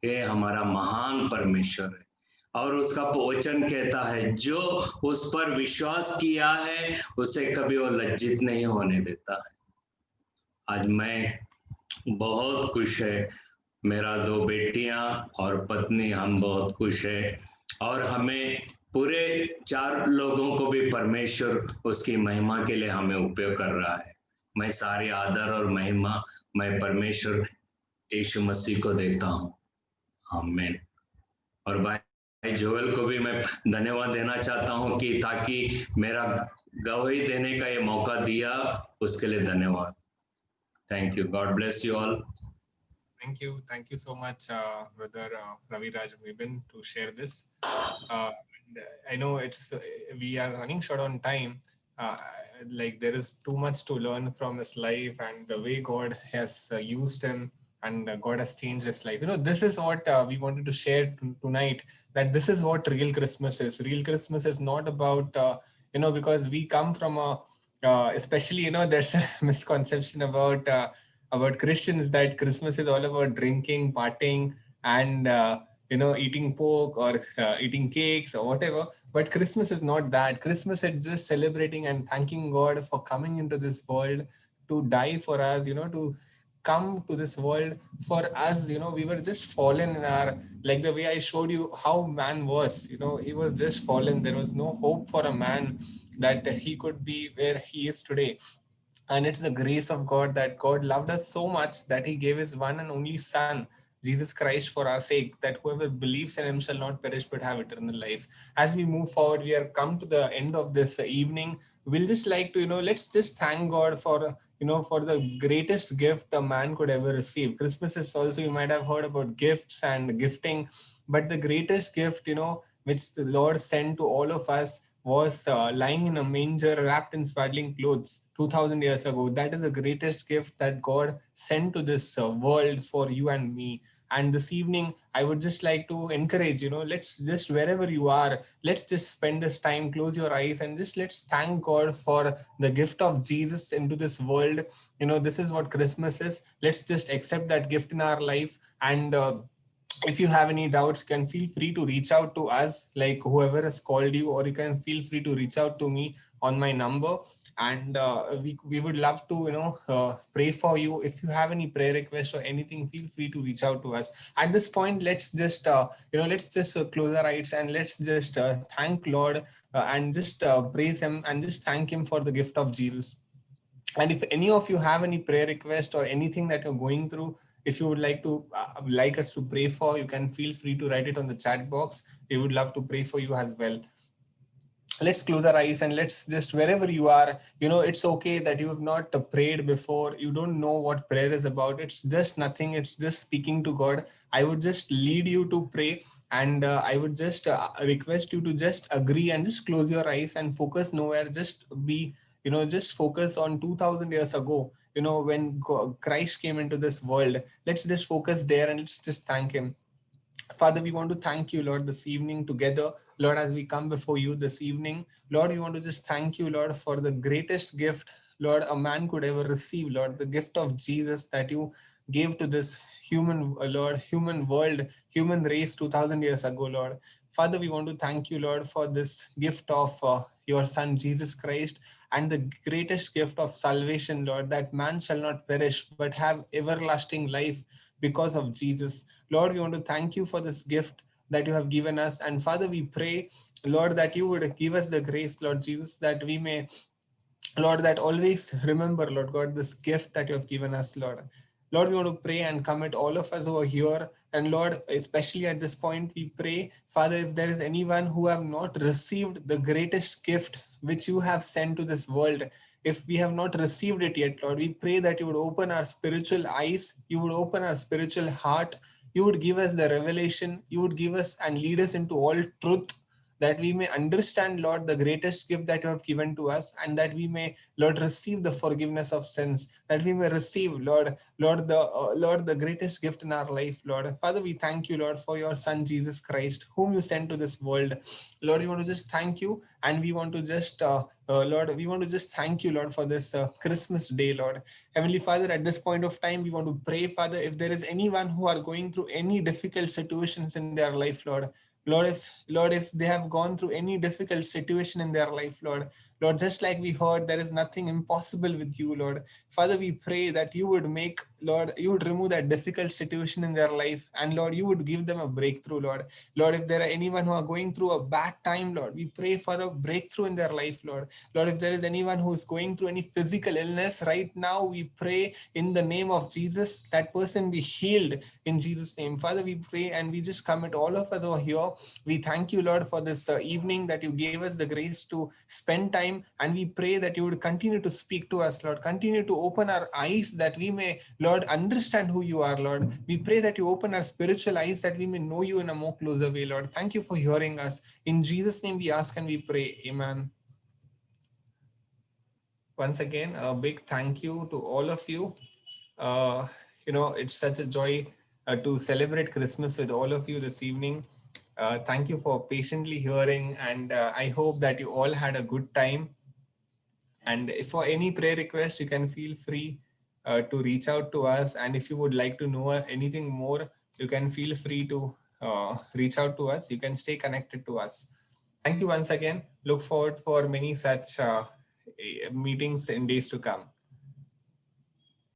ये हमारा महान परमेश्वर है। और उसका वचन कहता है जो उस पर विश्वास किया है उसे कभी वो लज्जित नहीं होने देता है। आज मैं बहुत खुश है, मेरा 2 बेटियां और पत्नी, हम बहुत खुश है। और हमें पूरे 4 लोगों को भी परमेश्वर उसकी महिमा के लिए हमें उपयोग कर रहा है। मैं सारी आदर और महिमा मैं परमेश्वर यीशु मसीह को देता हूँ। आमीन। और भाई जोएल को भी मैं धन्यवाद देना चाहता हूँ कि ताकि मेरा गवाही देने का ये मौका दिया, उसके लिए धन्यवाद। Thank you. God bless you all. Thank you so much, brother Ravi Raj Mibin, to share this. And I know we are running short on time. Like there is too much to learn from his life and the way God has used him, and God has changed his life. This is what we wanted to share tonight. That this is what real Christmas is. Real Christmas is not about because we come from especially there's a misconception about Christians that Christmas is all about drinking, partying, and eating pork or eating cakes or whatever. But Christmas is not that. Christmas is just celebrating and thanking God for coming into this world to die for us, to come to this world for us. We were just fallen in our, like the way I showed you how man was, he was just fallen. There was no hope for a man that he could be where he is today. And it's the grace of God that God loved us so much that he gave his one and only son, Jesus Christ, for our sake, that whoever believes in him shall not perish but have eternal life. As we move forward, we have come to the end of this evening. We'll just like to, let's just thank God for, for the greatest gift a man could ever receive. Christmas is also, you might have heard about gifts and gifting, but the greatest gift, which the Lord sent to all of us was lying in a manger wrapped in swaddling clothes 2000 years ago. That is the greatest gift that God sent to this world for you and me. And this evening, I would just like to encourage, let's just, wherever you are, let's just spend this time, close your eyes, and just let's thank God for the gift of Jesus into this world. This is what Christmas is. Let's just accept that gift in our life. And if you have any doubts, you can feel free to reach out to us, like whoever has called you, or you can feel free to reach out to me on my number. And we would love to, pray for you. If you have any prayer requests or anything, feel free to reach out to us. At this point, let's just, let's just close our eyes and let's just thank Lord and just praise him and just thank him for the gift of Jesus. And if any of you have any prayer request or anything that you're going through, if you would like us to pray for, you can feel free to write it on the chat box. We would love to pray for you as well. Let's close our eyes and let's just, wherever you are, it's okay that you have not prayed before. You don't know what prayer is about. It's just nothing. It's just speaking to God. I would just lead you to pray, and I would just request you to just agree and just close your eyes and focus nowhere. Just be, just focus on 2000 years ago, when Christ came into this world. Let's just focus there and let's just thank him. Father, we want to thank you, Lord, this evening together. Lord, as we come before you this evening, Lord, we want to just thank you, Lord, for the greatest gift, Lord, a man could ever receive, Lord, the gift of Jesus that you gave to this human, Lord, human world, human race 2000 years ago, Lord. Father, we want to thank you, Lord, for this gift of your Son, Jesus Christ, and the greatest gift of salvation, Lord, that man shall not perish, but have everlasting life because of Jesus. Lord, we want to thank you for this gift that you have given us. And Father, we pray, Lord, that you would give us the grace, Lord Jesus, that we may, Lord, that always remember, Lord God, this gift that you have given us, Lord. Lord, we want to pray and commit all of us over here. And Lord, especially at this point, we pray, Father, if there is anyone who have not received the greatest gift which you have sent to this world, if we have not received it yet, Lord, we pray that you would open our spiritual eyes, you would open our spiritual heart, you would give us the revelation, you would give us and lead us into all truth, that we may understand, Lord, the greatest gift that you have given to us, and that we may, Lord, receive the forgiveness of sins, that we may receive, Lord, the greatest gift in our life, Lord. Father, we thank you, Lord, for your Son, Jesus Christ, whom you sent to this world. Lord, we want to just thank you, and we want to just, Lord, we want to just thank you, Lord, for this Christmas day, Lord. Heavenly Father, at this point of time, we want to pray, Father, if there is anyone who are going through any difficult situations in their life, Lord, if they have gone through any difficult situation in their life, Lord, just like we heard, there is nothing impossible with you, Lord. Father, we pray that you would make, Lord, you would remove that difficult situation in their life, and Lord, you would give them a breakthrough, Lord. Lord, if there are anyone who are going through a bad time, Lord, we pray for a breakthrough in their life, Lord. Lord, if there is anyone who is going through any physical illness right now, we pray in the name of Jesus, that person be healed in Jesus' name. Father, we pray and we just commit all of us over here. We thank you, Lord, for this evening that you gave us the grace to spend time, and we pray that you would continue to speak to us, Lord, continue to open our eyes that we may, Lord, understand who you are, Lord. We pray that you open our spiritual eyes that we may know you in a more closer way, Lord. Thank you for hearing us. In Jesus' name we ask and we pray. Amen. Once again, a big thank you to all of you. It's such a joy to celebrate Christmas with all of you this evening. Thank you for patiently hearing, and I hope that you all had a good time. And if for any prayer request, you can feel free to reach out to us. And if you would like to know anything more, you can feel free to reach out to us. You can stay connected to us. Thank you once again. Look forward for many such meetings in days to come.